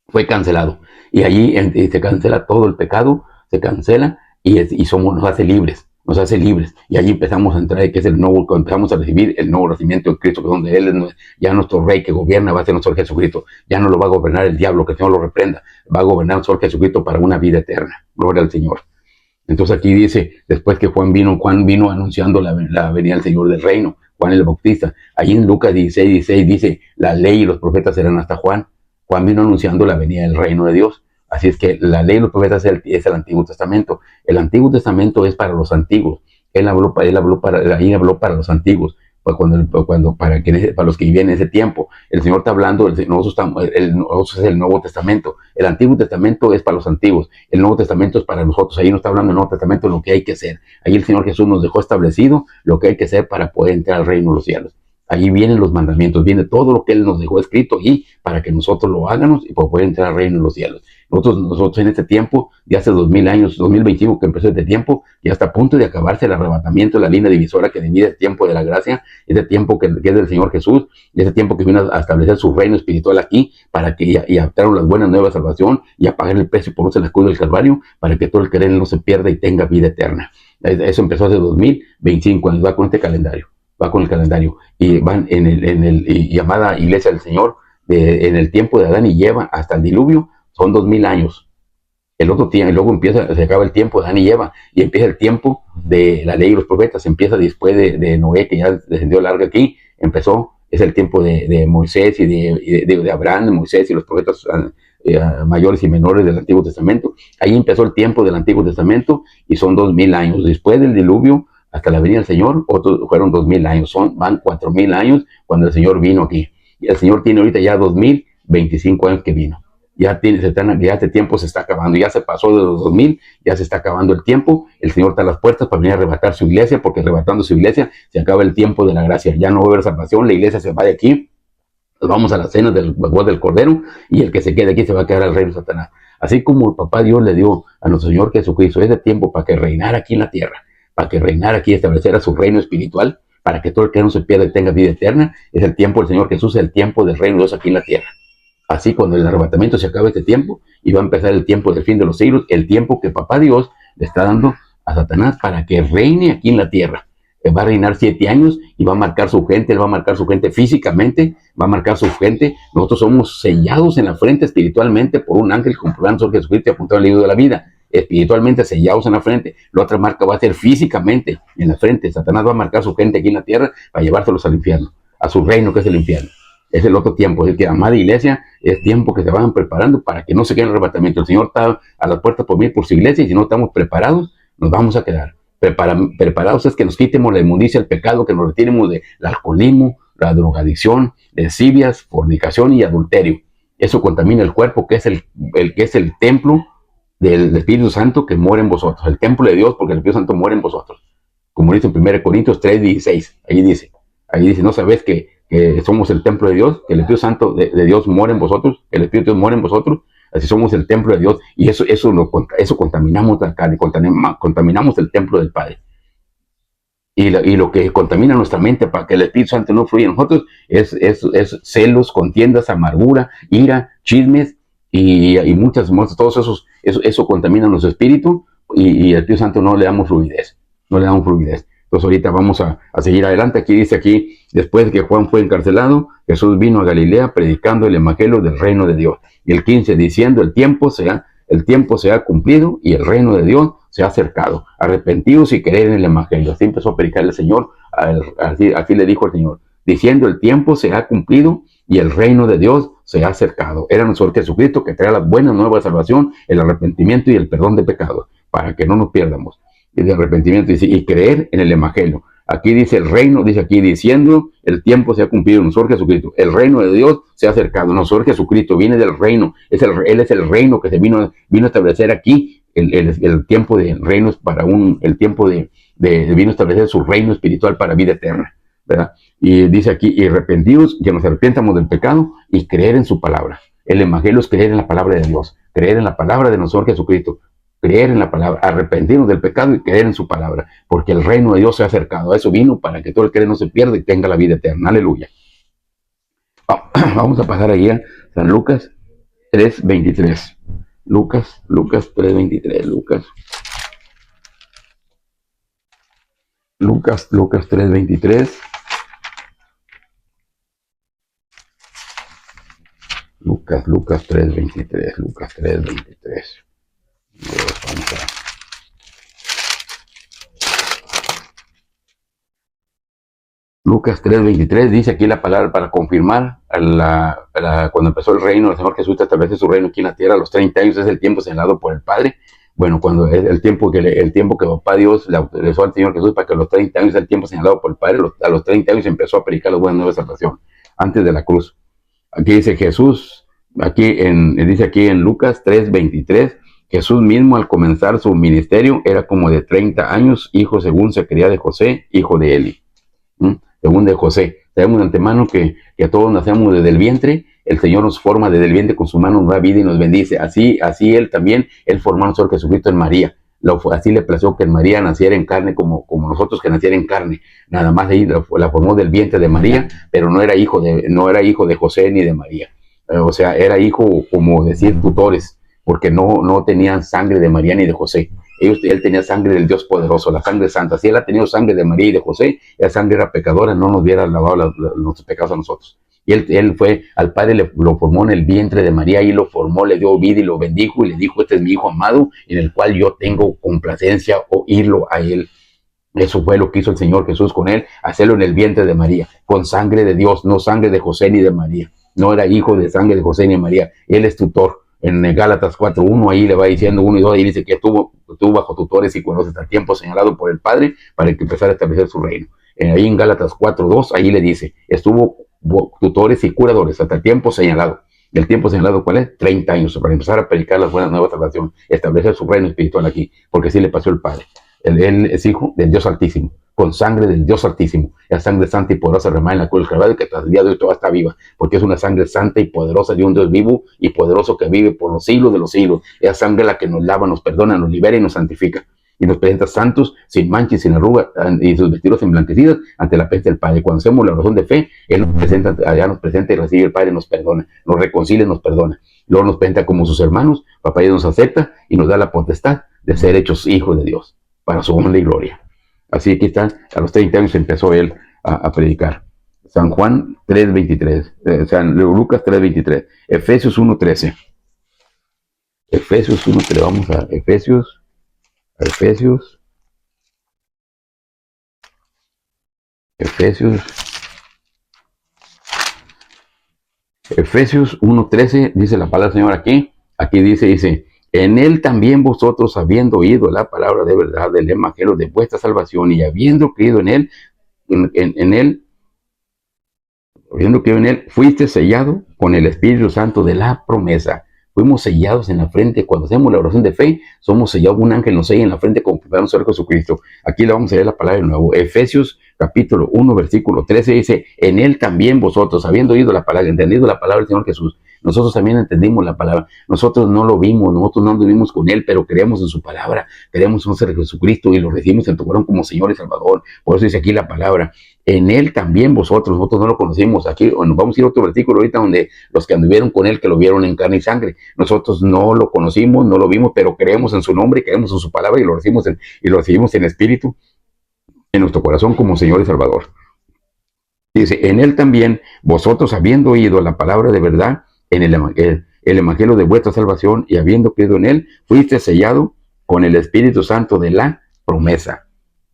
Fue cancelado. Y allí se cancela todo el pecado, se cancela y nos hace libres. Nos hace libres. Y allí empezamos a entrar, que es el nuevo, empezamos a recibir el nuevo nacimiento de Cristo, que es donde Él es ya nuestro Rey que gobierna, va a ser nuestro Jesucristo. Ya no lo va a gobernar el diablo, que el Señor lo reprenda. Va a gobernar nuestro Jesucristo para una vida eterna. Gloria al Señor. Entonces aquí dice, después que Juan vino anunciando la venida del Señor del reino, Juan el Bautista. Allí en Lucas 16 dice, la ley y los profetas serán hasta Juan. Juan vino anunciando la venida del reino de Dios. Así es que la ley y los profetas es el Antiguo Testamento. El Antiguo Testamento es para los antiguos. Él habló para los antiguos, para los que vivían en ese tiempo. El Señor está hablando, nosotros es el Nuevo Testamento. El Antiguo Testamento es para los antiguos. El Nuevo Testamento es para nosotros. Ahí no está hablando el Nuevo Testamento lo que hay que hacer. Ahí el Señor Jesús nos dejó establecido lo que hay que hacer para poder entrar al reino de los cielos. Allí vienen los mandamientos, viene todo lo que Él nos dejó escrito allí para que nosotros lo hagamos y para poder entrar al reino de los cielos. Nosotros en este tiempo, de hace 2000 años, 2025 que empezó este tiempo, ya está a punto de acabarse el arrebatamiento de la línea divisora que divide el tiempo de la gracia, ese tiempo que es del Señor Jesús, y ese tiempo que vino a establecer su reino espiritual aquí, para que y adaptaron las buenas nuevas de salvación y a pagar el precio por nosotros en la cruz del Calvario, para que todo el que cree no se pierda y tenga vida eterna. Eso empezó hace 2025, cuando va con este calendario. Va con el calendario y van llamada Iglesia del Señor en el tiempo de Adán y Eva hasta el diluvio son 2000 años. El otro tiempo, y luego se acaba el tiempo de Adán y Eva y empieza el tiempo de la ley y los profetas. Empieza después de Noé, que ya descendió largo aquí, es el tiempo de Moisés y de Abraham, de Moisés y los profetas mayores y menores del Antiguo Testamento. Ahí empezó el tiempo del Antiguo Testamento y son 2000 años. Después del diluvio hasta la venida del Señor, fueron 2000 años, van 4000 años cuando el Señor vino aquí. Y el Señor tiene ahorita ya 2025 años que vino. Ya este tiempo se está acabando, ya se pasó de los 2000, ya se está acabando el tiempo. El Señor está a las puertas para venir a arrebatar su iglesia, porque arrebatando su iglesia se acaba el tiempo de la gracia. Ya no va a haber salvación, la iglesia se va de aquí, nos vamos a la cena del Cordero, y el que se quede aquí se va a quedar al reino de Satanás. Así como el Papá Dios le dio a nuestro Señor Jesucristo ese tiempo para que reinara aquí en la tierra, para que reinara aquí y estableciera su reino espiritual, para que todo el que no se pierda y tenga vida eterna, es el tiempo del Señor Jesús, el tiempo del reino de Dios aquí en la tierra. Así cuando el arrebatamiento se acabe este tiempo, y va a empezar el tiempo del fin de los siglos, el tiempo que Papá Dios le está dando a Satanás para que reine aquí en la tierra. Él va a reinar 7 años y va a marcar su gente, él va a marcar su gente físicamente, va a marcar su gente. Nosotros somos sellados en la frente espiritualmente por un ángel comprobando sobre Jesucristo y apuntado al libro de la vida. Espiritualmente sellados en la frente. La otra marca va a ser físicamente en la frente. Satanás va a marcar su gente aquí en la tierra para llevárselos al infierno, a su reino que es el infierno. Es el otro tiempo. Es que, amada iglesia, es tiempo que se van preparando para que no se quede el arrebatamiento. El Señor está a las puertas por venir por su iglesia, y si no estamos preparados, nos vamos a quedar. Preparados es que nos quitemos la inmundicia, el pecado, que nos retiremos del alcoholismo, la drogadicción, lascivias, fornicación y adulterio. Eso contamina el cuerpo, que es el templo del Espíritu Santo que mora en vosotros, el templo de Dios, porque el Espíritu Santo mora en vosotros, como dice en 1 Corintios 3:16, ahí dice, ¿no sabes que somos el templo de Dios, que el Espíritu Santo de Dios mora en vosotros, que el Espíritu de Dios mora en vosotros? Así somos el templo de Dios, y eso contaminamos la carne, contaminamos el templo del Padre. Y lo que contamina nuestra mente para que el Espíritu Santo no fluya en nosotros es celos, contiendas, amargura, ira, chismes y muchas, eso contamina nuestro espíritu, y el Espíritu Santo no le damos fluidez. Entonces ahorita vamos a seguir adelante. Aquí dice después de que Juan fue encarcelado, Jesús vino a Galilea predicando el evangelio del reino de Dios. Y el 15 diciendo, el tiempo se ha cumplido y el reino de Dios se ha acercado. Arrepentidos y creer en el evangelio. Así empezó a predicar el Señor, así le dijo el Señor, diciendo, el tiempo se ha cumplido y el reino de Dios se ha acercado. Era nuestro Jesucristo que trae las buenas nuevas de salvación, el arrepentimiento y el perdón de pecados, para que no nos pierdamos. Y de arrepentimiento y creer en el evangelio. Aquí dice el reino, dice aquí diciendo, el tiempo se ha cumplido, nuestro Jesucristo. El reino de Dios se ha acercado. Nuestro Jesucristo viene del reino. Él es el reino que se vino a establecer aquí. El tiempo de reino es el tiempo vino a establecer su reino espiritual para vida eterna, ¿verdad? Y dice aquí, y arrepentidos, que nos arrepientamos del pecado y creer en su palabra. El evangelio es creer en la palabra de Dios, creer en la palabra de nuestro Jesucristo. creer en la palabra, arrepentirnos del pecado y creer en su palabra, porque el reino de Dios se ha acercado. A eso vino, para que todo el que cree no se pierda y tenga la vida eterna. Aleluya. Vamos a pasar ahí a San Lucas 3:23. Lucas 3:23. Lucas 3:23. Lucas 3:23. Lucas 3:23. Vamos a... Lucas 3:23 dice aquí la palabra para confirmar cuando empezó el reino del Señor Jesús a establecer su reino aquí en la tierra. A los 30 años es el tiempo señalado por el Padre. Bueno, cuando es el tiempo que Papá Dios le autorizó al Señor Jesús para que a los 30 años es el tiempo señalado por el Padre. A los 30 años empezó a predicar las buenas nuevas de salvación, antes de la cruz. Aquí dice Jesús, dice aquí en Lucas 3:23, Jesús mismo al comenzar su ministerio era como de 30 años, hijo según se creía de José, hijo de Eli. Según de José. Sabemos de antemano que todos nacemos desde el vientre. El Señor nos forma desde el vientre con su mano, nos da vida y nos bendice. Así Él también, Él formó a nuestro Jesucristo en María. Así le plació que en María naciera en carne como nosotros, que naciera en carne. Nada más ahí la formó del vientre de María, pero no era hijo de José ni de María. O sea, era hijo, como decir, tutores, porque no tenían sangre de María ni de José. Él tenía sangre del Dios poderoso, la sangre santa. Si él ha tenido sangre de María y de José, esa sangre era pecadora, no nos hubiera lavado nuestros pecados a nosotros. Y él fue, al Padre lo formó en el vientre de María, y lo formó, le dio vida y lo bendijo, y le dijo: este es mi Hijo amado, en el cual yo tengo complacencia oírlo a él. Eso fue lo que hizo el Señor Jesús con él, hacerlo en el vientre de María, con sangre de Dios, no sangre de José ni de María. No era hijo de sangre de José ni de María. Él es tutor. En Gálatas 4:1 ahí le va diciendo 1 y 2, y dice que estuvo bajo tutores y conoces al tiempo señalado por el Padre para que empezara a establecer su reino. Ahí en Gálatas 4:2 ahí le dice, estuvo tutores y curadores hasta el tiempo señalado. ¿El tiempo señalado cuál es? 30 años, para empezar a predicar las buenas nuevas de salvación, establecer su reino espiritual aquí, porque así le pasó el Padre. Él es hijo del Dios Altísimo, con sangre del Dios Altísimo. La sangre santa y poderosa remada en la cruz del Calvario, que hasta el día de hoy todavía está viva, porque es una sangre santa y poderosa de un Dios vivo y poderoso que vive por los siglos de los siglos. Esa sangre la que nos lava, nos perdona, nos libera y nos santifica. Y nos presenta santos, sin mancha y sin arruga, y sus vestidos emblanquecidos ante la presencia del Padre. Cuando hacemos la oración de fe, Él nos presenta, allá nos presenta y recibe el Padre, nos perdona, nos reconcilia y nos perdona. Luego nos presenta como sus hermanos, Papá Dios nos acepta y nos da la potestad de ser hechos hijos de Dios, para su honra y gloria. Así que está, a los 30 años empezó él a predicar. San Juan 3:23, San Lucas 3:23, Efesios 1:13. Efesios 1:13, vamos a Efesios 1:13, dice la palabra del Señor aquí. Aquí dice, en él también vosotros, habiendo oído la palabra de verdad del evangelio de vuestra salvación, y habiendo creído en él, fuiste sellado con el Espíritu Santo de la promesa. Fuimos sellados en la frente. Cuando hacemos la oración de fe, somos sellados. Un ángel nos sella en la frente como preparamos a Jesucristo. Aquí le vamos a leer la palabra de nuevo. Efesios capítulo 1, versículo 13 dice, en él también vosotros, habiendo oído la palabra, entendido la palabra del Señor Jesús. Nosotros también entendimos la palabra. Nosotros no lo vimos, nosotros no vivimos con él, pero creemos en su palabra, creemos en ser Jesucristo y lo recibimos en tu corazón como Señor y Salvador. Por eso dice aquí la palabra, en él también vosotros, nosotros no lo conocimos. Aquí nos vamos a ir a otro versículo ahorita donde los que anduvieron con él, que lo vieron en carne y sangre. Nosotros no lo conocimos, no lo vimos, pero creemos en su nombre, creemos en su palabra y lo recibimos en espíritu, en nuestro corazón como Señor y Salvador. Dice, en él también vosotros, habiendo oído la palabra de verdad, en el evangelio de vuestra salvación, y habiendo creído en él, fuiste sellado con el Espíritu Santo de la promesa.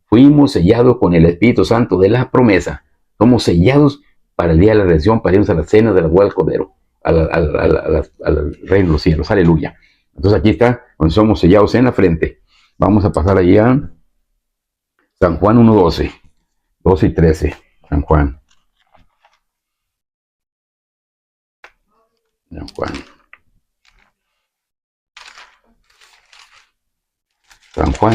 Fuimos sellados con el Espíritu Santo de la promesa. Somos sellados para el día de la redención, para irnos a la cena de la boda del Cordero, al reino de los cielos. Aleluya. Entonces aquí está, donde somos sellados en la frente. Vamos a pasar allí a San Juan 1:12, 12 y 13. San Juan. San Juan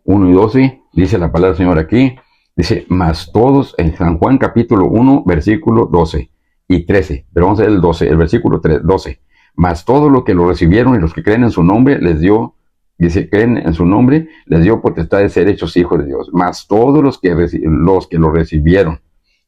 1:12, dice la palabra del Señor aquí. Dice, mas todos, en San Juan capítulo 1, versículo 12 y 13. Pero vamos a ver el 12, el versículo 12. Mas todos los que lo recibieron y los que creen en su nombre, les dio Dice, creen en su nombre, les dio potestad de ser hechos hijos de Dios. Más todos los que lo recibieron,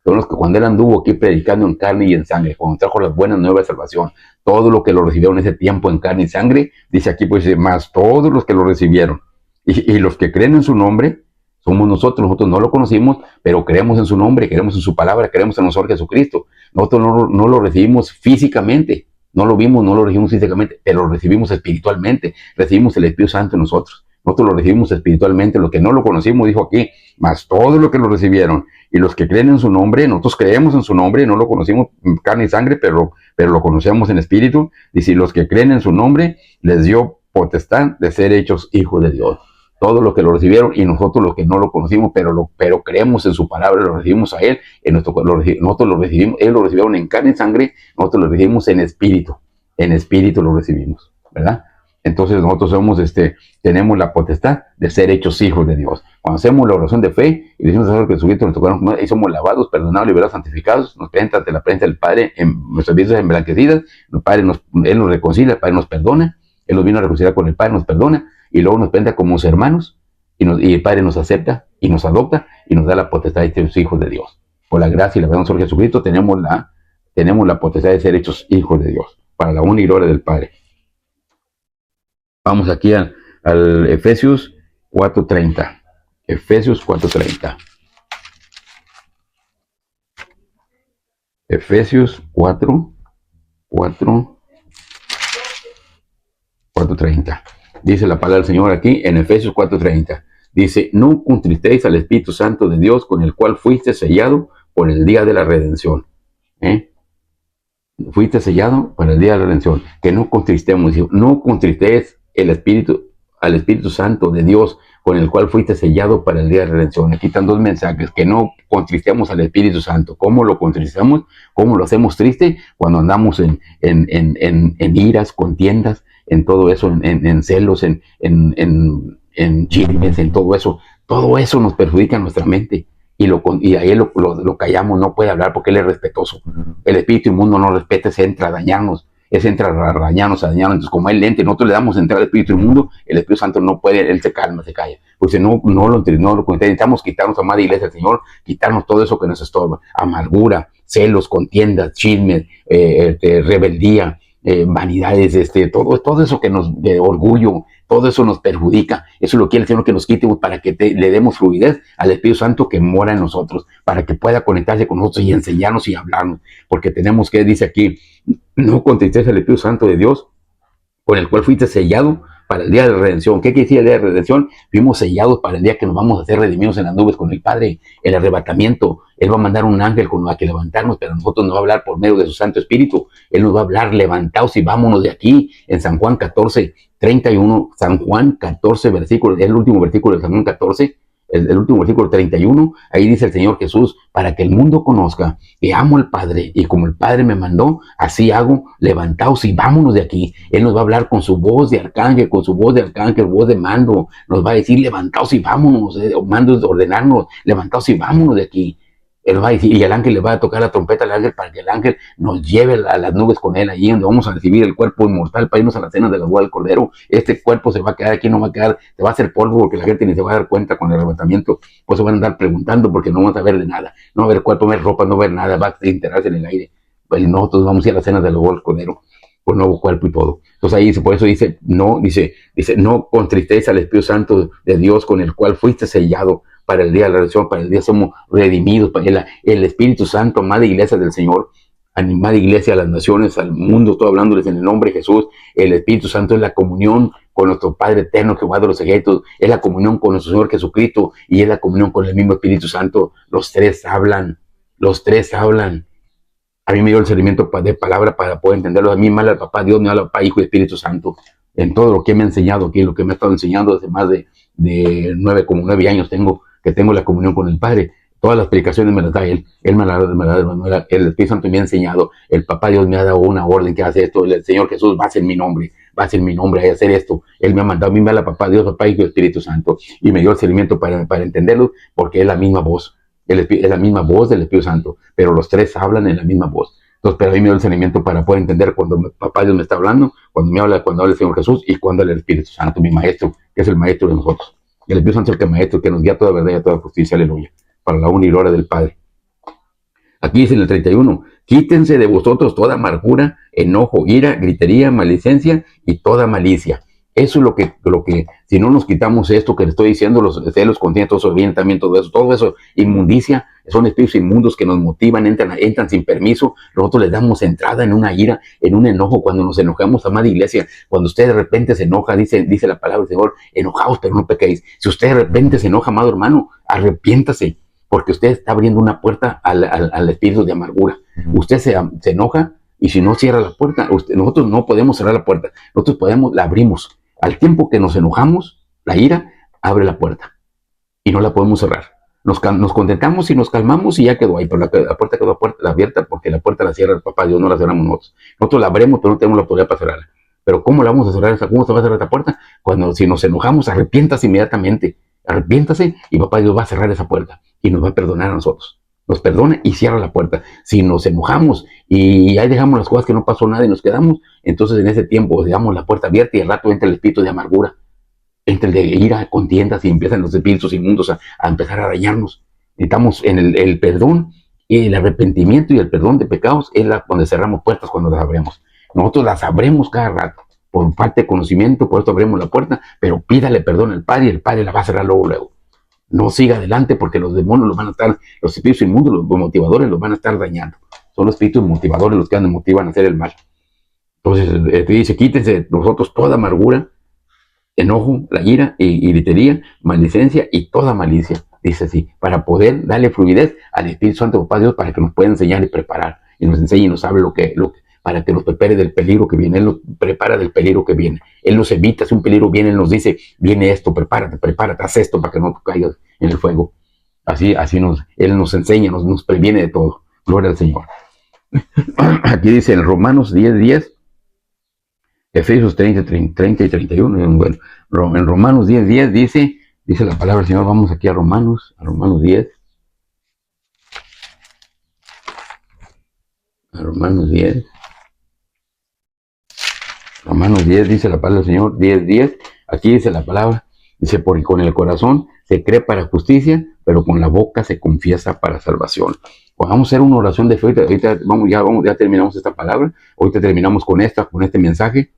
todos los que cuando él anduvo aquí predicando en carne y en sangre, cuando trajo las buenas nuevas de salvación, todo lo que lo recibieron en ese tiempo en carne y sangre, dice aquí, pues, más todos los que lo recibieron. Y los que creen en su nombre, somos nosotros no lo conocimos, pero creemos en su nombre, creemos en su palabra, creemos en nuestro Señor Jesucristo. Nosotros no lo recibimos físicamente, no lo vimos, no lo recibimos físicamente, pero lo recibimos espiritualmente, recibimos el Espíritu Santo en nosotros. Nosotros lo recibimos espiritualmente, los que no lo conocimos, dijo aquí, más todos los que lo recibieron. Y los que creen en su nombre, nosotros creemos en su nombre, no lo conocimos en carne y sangre, pero lo conocemos en espíritu. Y si los que creen en su nombre, les dio potestad de ser hechos hijos de Dios. Todos los que lo recibieron y nosotros los que no lo conocimos, pero creemos en su palabra, lo recibimos a él, nosotros lo recibimos, ellos lo recibieron en carne y sangre, nosotros lo recibimos en espíritu lo recibimos, ¿verdad? Entonces nosotros tenemos la potestad de ser hechos hijos de Dios. Cuando hacemos la oración de fe y decimos a Jesucristo, y somos lavados, perdonados, liberados, santificados, nos presenta ante la presencia del Padre en nuestras vidas emblanquecidas, Él nos reconcilia, el Padre nos perdona, Él nos vino a reconciliar con el Padre, nos perdona, y luego nos presenta como hermanos, y el Padre nos acepta y nos adopta y nos da la potestad de ser hijos de Dios. Por la gracia y la verdad de Jesucristo tenemos la potestad de ser hechos hijos de Dios, para la honra y gloria del Padre. Vamos aquí al Efesios 4:30. Efesios 4:30. Efesios 4:30. Dice la palabra del Señor aquí en Efesios 4:30. Dice, no contristéis al Espíritu Santo de Dios, con el cual fuiste sellado por el día de la redención. Fuiste sellado para el día de la redención. Que no contristemos, no contristéis al Espíritu Santo de Dios, con el cual fuiste sellado para el día de la redención. Aquí están dos mensajes, que no contristemos al Espíritu Santo. ¿Cómo lo contristamos? ¿Cómo lo hacemos triste? Cuando andamos en iras, contiendas, en todo eso, en celos, en chismes, en todo eso. Todo eso nos perjudica nuestra mente. Y ahí lo callamos, no puede hablar porque él es respetuoso. El espíritu inmundo no respeta, se entra a dañarnos, entra a dañarnos. Entonces, como él nosotros le damos entrada al espíritu inmundo, el Espíritu Santo no puede, él se calma, se calla. Porque no lo necesitamos quitarnos, amada iglesia del Señor, quitarnos todo eso que nos estorba: amargura, celos, contiendas, chismes, rebeldía, vanidades, todo eso que de orgullo, todo eso nos perjudica. Eso lo quiere el Señor, que nos quite para que le demos fluidez al Espíritu Santo que mora en nosotros, para que pueda conectarse con nosotros y enseñarnos y hablarnos. Porque tenemos que, dice aquí, no contristéis al Espíritu Santo de Dios, con el cual fuiste sellado para el día de la redención. ¿Qué quiere decir el día de la redención? Fuimos sellados para el día que nos vamos a hacer redimidos en las nubes con el Padre, el arrebatamiento. Él va a mandar un ángel con el que levantarnos, pero a nosotros nos va a hablar por medio de su Santo Espíritu. Él nos va a hablar: levantaos y vámonos de aquí. En San Juan 14:31, San Juan 14, versículo, es el último versículo de San Juan 14, el último versículo 31, ahí dice el Señor Jesús: para que el mundo conozca que amo al Padre, y como el Padre me mandó, así hago, levantaos y vámonos de aquí. Él nos va a hablar con su voz de arcángel, voz de mando, nos va a decir: levantaos y vámonos, mando de ordenarnos, levantaos y vámonos de aquí. Él va a decir, y el ángel le va a tocar la trompeta al ángel para que el ángel nos lleve a las nubes con él, allí donde vamos a recibir el cuerpo inmortal para irnos a la cena de la boda del Cordero. Este cuerpo se va a quedar aquí, no va a quedar, se va a hacer polvo, porque la gente ni se va a dar cuenta con el arrebatamiento. Pues se van a andar preguntando, porque no vamos a ver de nada, no va a haber cuerpo, no va a haber ropa, no va a haber nada, va a enterrarse en el aire. Pues nosotros vamos a ir a la cena de la boda del Cordero con nuevo cuerpo y todo. Entonces ahí, por eso dice, no contristéis al Espíritu Santo de Dios, con el cual fuiste sellado para el día de la redención, para el día somos redimidos. El Espíritu Santo, amada iglesia del Señor, amada iglesia a las naciones, al mundo, estoy hablándoles en el nombre de Jesús. El Espíritu Santo es la comunión con nuestro Padre eterno, Jehová de los ejércitos, es la comunión con nuestro Señor Jesucristo, y es la comunión con el mismo Espíritu Santo. Los tres hablan. A mí me dio el discernimiento de palabra para poder entenderlo. A mí me habla el Papá Dios, me habla el Papá, Hijo y Espíritu Santo. En todo lo que me ha enseñado aquí, lo que me ha estado enseñando desde más de 9 años que tengo la comunión con el Padre. Todas las explicaciones me las da Él. Él me las da, el Espíritu Santo me ha enseñado. El Papá Dios me ha dado una orden que hace esto. El Señor Jesús va en mi nombre a hacer esto. Él me ha mandado, a mí me habla Papá Dios, Papá, Hijo y Espíritu Santo. Y me dio el discernimiento para entenderlo, porque es la misma voz. Es la misma voz del Espíritu Santo, pero los tres hablan en la misma voz. Entonces, pero a mí me da el discernimiento para poder entender cuando papá Dios me está hablando, cuando habla el Señor Jesús y cuando habla el Espíritu Santo, mi maestro, que es el maestro de nosotros. El Espíritu Santo es el maestro que nos guía a toda verdad y a toda justicia, aleluya, para la única gloria del Padre. Aquí dice en el 31, quítense de vosotros toda amargura, enojo, ira, gritería, maledicencia y toda malicia. Eso es lo que, si no nos quitamos esto que le estoy diciendo, los celos, contientos, bien también todo eso, inmundicia, son espíritus inmundos que nos motivan, entran sin permiso, nosotros les damos entrada en una ira, en un enojo, cuando nos enojamos, amada iglesia, cuando usted de repente se enoja, dice la palabra del Señor, enojaos pero no pequéis. Si usted de repente se enoja, amado hermano, arrepiéntase, porque usted está abriendo una puerta al espíritu de amargura. Usted se enoja y si no cierra la puerta, nosotros no podemos cerrar la puerta, nosotros la abrimos. Al tiempo que nos enojamos, la ira abre la puerta y no la podemos cerrar. Nos contentamos y nos calmamos y ya quedó ahí, pero la puerta quedó abierta porque la puerta la cierra el papá Dios, no la cerramos nosotros. Nosotros la abrimos, pero no tenemos la posibilidad para cerrarla. Pero ¿cómo la vamos a cerrar? ¿Cómo se va a cerrar esta puerta? Si nos enojamos, arrepiéntase inmediatamente. Arrepiéntase y papá Dios va a cerrar esa puerta y nos va a perdonar a nosotros. Nos perdona y cierra la puerta. Si nos enojamos y ahí dejamos las cosas que no pasó nada y nos quedamos, entonces en ese tiempo dejamos la puerta abierta y al rato entra el espíritu de amargura, entra el de ira, contiendas y empiezan los espíritus inmundos a empezar a dañarnos. Necesitamos en el perdón y el arrepentimiento y el perdón de pecados es donde cerramos puertas cuando las abrimos. Nosotros las abrimos cada rato por falta de conocimiento, por esto abrimos la puerta, pero pídale perdón al Padre y el Padre la va a cerrar luego. No siga adelante porque los demonios los van a estar, los espíritus inmundos, los motivadores los van a estar dañando. Son los espíritus motivadores los que nos motivan a hacer el mal. Entonces, dice, quítense de nosotros toda amargura, enojo, la ira y gritería, maldicencia y toda malicia. Dice así, para poder darle fluidez al Espíritu Santo, Papá Dios, para que nos pueda enseñar y preparar, y nos enseñe y nos hable para que nos prepare del peligro que viene. Él nos prepara del peligro que viene. Él nos evita, si un peligro viene, Él nos dice, viene esto, prepárate, haz esto para que no caigas en el fuego. Así Él nos enseña, nos previene de todo. Gloria al Señor. Aquí dice en Romanos 10:10, Efesios 30 y 31. Bueno, en Romanos 10:10 dice la palabra del Señor. Vamos aquí a Romanos 10. A Romanos 10. Romanos 10 dice la palabra del Señor, 10:10. Aquí dice la palabra, dice, porque con el corazón se cree para justicia, pero con la boca se confiesa para salvación. Pues vamos a hacer una oración de fe. Ahorita ya terminamos esta palabra. Ahorita terminamos con este mensaje.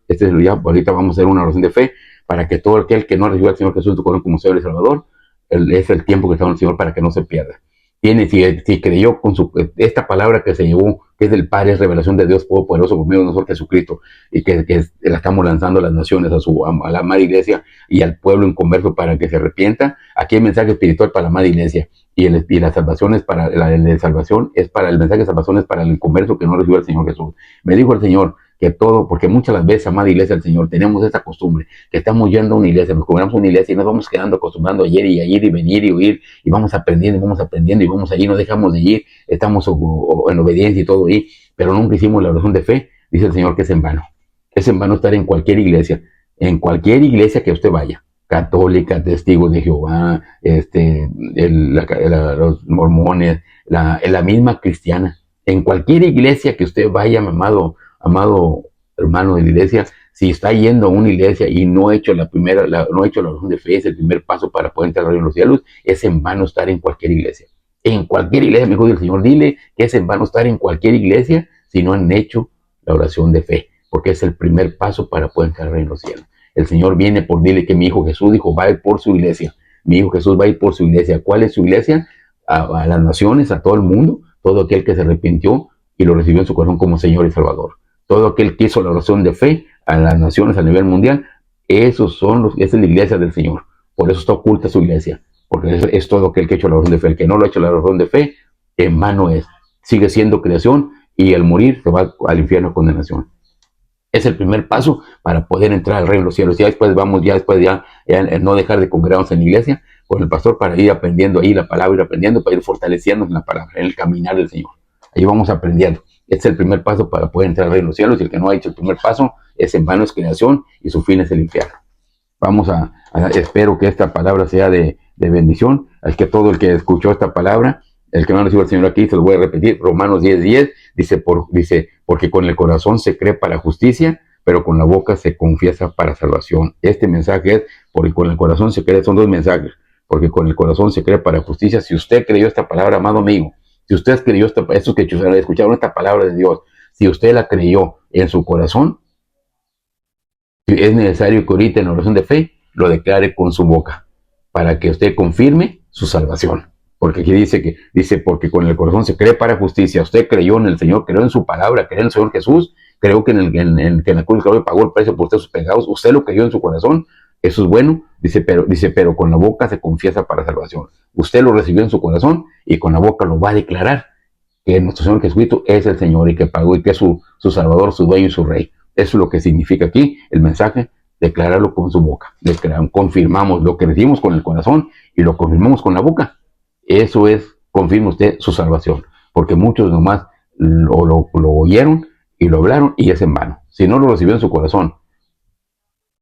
Ahorita vamos a hacer una oración de fe para que todo aquel que no reciba al Señor Jesús como Señor y Salvador, es el tiempo que está en el Señor para que no se pierda. Si creyó con esta palabra que se llevó, que es del Padre, es revelación de Dios Todopoderoso por medio de nosotros Jesucristo, y que la estamos lanzando a las naciones, a la amada iglesia y al pueblo inconverso para que se arrepienta. Aquí hay mensaje espiritual para la amada iglesia, y la salvación es para el mensaje de salvación es para el inconverso que no recibió al Señor Jesús. Me dijo el Señor que todo, porque muchas las veces, amada iglesia del Señor, tenemos esta costumbre, que estamos yendo a una iglesia, nos cobramos una iglesia y nos vamos quedando acostumbrando a ir y venir y oír, y vamos aprendiendo y vamos allí, no dejamos de ir, estamos en obediencia y todo ahí, pero nunca hicimos la oración de fe. Dice el Señor que es en vano. Es en vano estar en cualquier iglesia que usted vaya, católica, testigos de Jehová, los mormones, la misma cristiana, en cualquier iglesia que usted vaya, amado hermano de la iglesia, si está yendo a una iglesia y no ha hecho la oración de fe, es el primer paso para poder entrar en los cielos, es en vano estar en cualquier iglesia. En cualquier iglesia, me dijo el Señor, dile que es en vano estar en cualquier iglesia si no han hecho la oración de fe, porque es el primer paso para poder entrar en los cielos. El Señor viene por, dile que mi hijo Jesús dijo, va a ir por su iglesia. Mi hijo Jesús va a ir por su iglesia. ¿Cuál es su iglesia? A las naciones, a todo el mundo, todo aquel que se arrepintió y lo recibió en su corazón como Señor y Salvador. Todo aquel que hizo la oración de fe a las naciones a nivel mundial, esa es la iglesia del Señor. Por eso está oculta su iglesia, porque es todo aquel que ha hecho la oración de fe. El que no lo ha hecho la oración de fe, en vano es. Sigue siendo creación y al morir se va al infierno, condenación. Es el primer paso para poder entrar al reino de los cielos. Ya después no dejar de congregarnos en la iglesia con el pastor para ir aprendiendo ahí la palabra, ir aprendiendo, para ir fortaleciéndonos en la palabra, en el caminar del Señor. Ahí vamos aprendiendo. Este es el primer paso para poder entrar al reino de los cielos, y el que no ha hecho el primer paso es en vano, es creación, y su fin es el infierno. Espero que esta palabra sea de bendición. Es que todo el que escuchó esta palabra El que no recibe al Señor aquí, se lo voy a repetir, Romanos 10:10, dice, porque con el corazón se cree para justicia, pero con la boca se confiesa para salvación. Este mensaje es, porque con el corazón se cree, son dos mensajes, porque con el corazón se cree para justicia. Si usted creyó esta palabra, amado amigo, si usted creyó esto que escucharon esta palabra de Dios, si usted la creyó en su corazón, es necesario que ahorita en la oración de fe lo declare con su boca, para que usted confirme su salvación. Porque aquí dice, porque con el corazón se cree para justicia. Usted creyó en el Señor, creyó en su palabra, creyó en el Señor Jesús, creyó que que en la cruz pagó el precio por usted sus pecados. Usted lo creyó en su corazón, eso es bueno. Pero con la boca se confiesa para salvación. Usted lo recibió en su corazón y con la boca lo va a declarar que nuestro Señor Jesucristo es el Señor y que pagó y que es su Salvador, su dueño y su Rey. Eso es lo que significa aquí el mensaje, declararlo con su boca. Confirmamos lo que recibimos con el corazón y lo confirmamos con la boca. Eso es, confirma usted su salvación. Porque muchos nomás lo oyeron y lo hablaron y es en vano. Si no lo recibió en su corazón,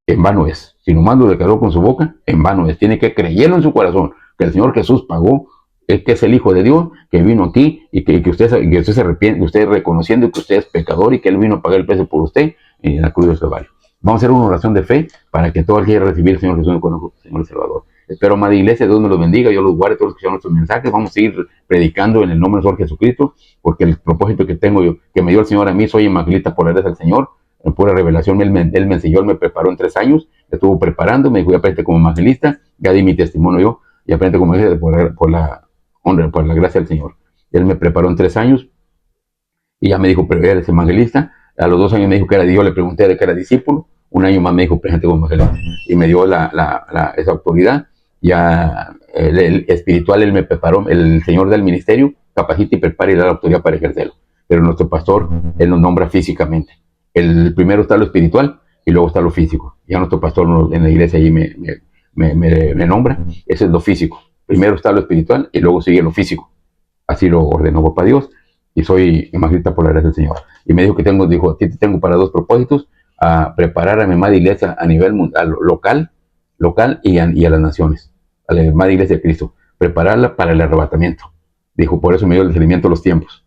en vano es. Si nomás lo declaró con su boca, en vano es. Tiene que creerlo en su corazón, que el Señor Jesús pagó, que es el Hijo de Dios, que vino aquí y que usted se arrepiente, usted reconociendo que usted es pecador y que Él vino a pagar el precio por usted en la cruz del Calvario. Vamos a hacer una oración de fe para que todo el que quiera recibir al Señor Jesús como Señor y Salvador. Espero, amada iglesia, Dios me los bendiga, yo los guarde, todos los que escuchan nuestros mensajes. Vamos a seguir predicando en el nombre del Señor Jesucristo, porque el propósito que tengo yo, que me dio el Señor a mí, soy evangelista por la gracia del Señor. En pura revelación, él me enseñó, él me preparó en 3 años, estuvo preparando, me dijo, ya aprende como evangelista, ya di mi testimonio yo, y aprende como evangelista por la honra, por la gracia del Señor. Él me preparó en 3 años, y ya me dijo, pero eres evangelista. A los 2 años me dijo que era, yo le pregunté de que era discípulo, 1 año más me dijo, presente como evangelista, y me dio esa autoridad. Ya el espiritual, él me preparó, el Señor del ministerio, capacita y prepara y da la autoridad para ejercerlo. Pero nuestro pastor, él nos nombra físicamente. El primero está lo espiritual y luego está lo físico. Ya nuestro pastor en la iglesia allí me nombra. Ese es lo físico. Primero está lo espiritual y luego sigue lo físico. Así lo ordenó papá Dios. Y soy evangelista por la gracia del Señor. Y me dijo, a ti te tengo para 2 propósitos: a preparar a mi amada iglesia a nivel mundial, local y a las naciones, a la amada iglesia de Cristo, prepararla para el arrebatamiento. Dijo, por eso me dio el discernimiento de los tiempos.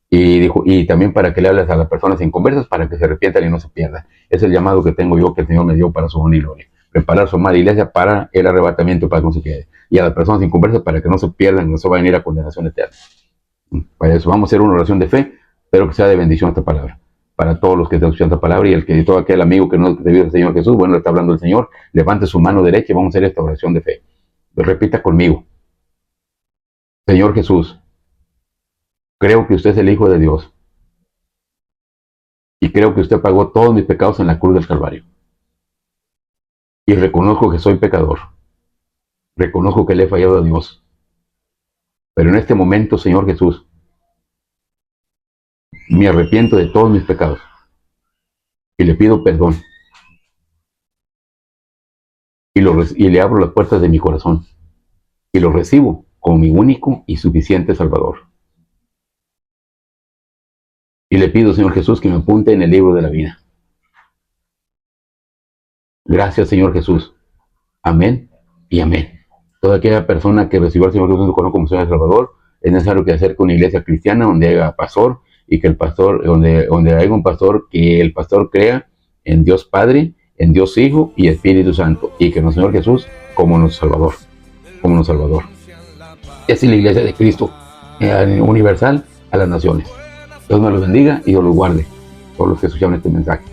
Y dijo, y también para que le hables a las personas inconversas para que se arrepientan y no se pierdan. Es el llamado que tengo yo, que el Señor me dio para su honra y gloria. Preparar su amada iglesia para el arrebatamiento, para que no se quede. Y a las personas inconversas para que no se pierdan, no se vayan a ir a condenación eterna. Para eso vamos a hacer una oración de fe. Espero que sea de bendición esta palabra para todos los que están escuchando esta palabra, y todo aquel amigo que no debió al Señor Jesús, bueno, le está hablando el Señor, levante su mano derecha y vamos a hacer esta oración de fe. Repita conmigo: Señor Jesús, creo que usted es el Hijo de Dios y creo que usted pagó todos mis pecados en la cruz del Calvario. Y reconozco que soy pecador. Reconozco que le he fallado a Dios. Pero en este momento, Señor Jesús, me arrepiento de todos mis pecados y le pido perdón. Y le abro las puertas de mi corazón y lo recibo como mi único y suficiente Salvador. Y le pido, Señor Jesús, que me apunte en el libro de la vida. Gracias, Señor Jesús. Amén y amén. Toda aquella persona que recibió al Señor Jesús en su corazón como Señor Salvador, es necesario que acerque una iglesia cristiana donde haya pastor, y que el pastor, donde haya un pastor, que el pastor crea en Dios Padre, en Dios Hijo y Espíritu Santo, y que nuestro Señor Jesús como nuestro Salvador, como nuestro Salvador. Esa es la iglesia de Cristo, universal a las naciones. Dios me los bendiga y Dios los guarde, todos los que escucharon este mensaje.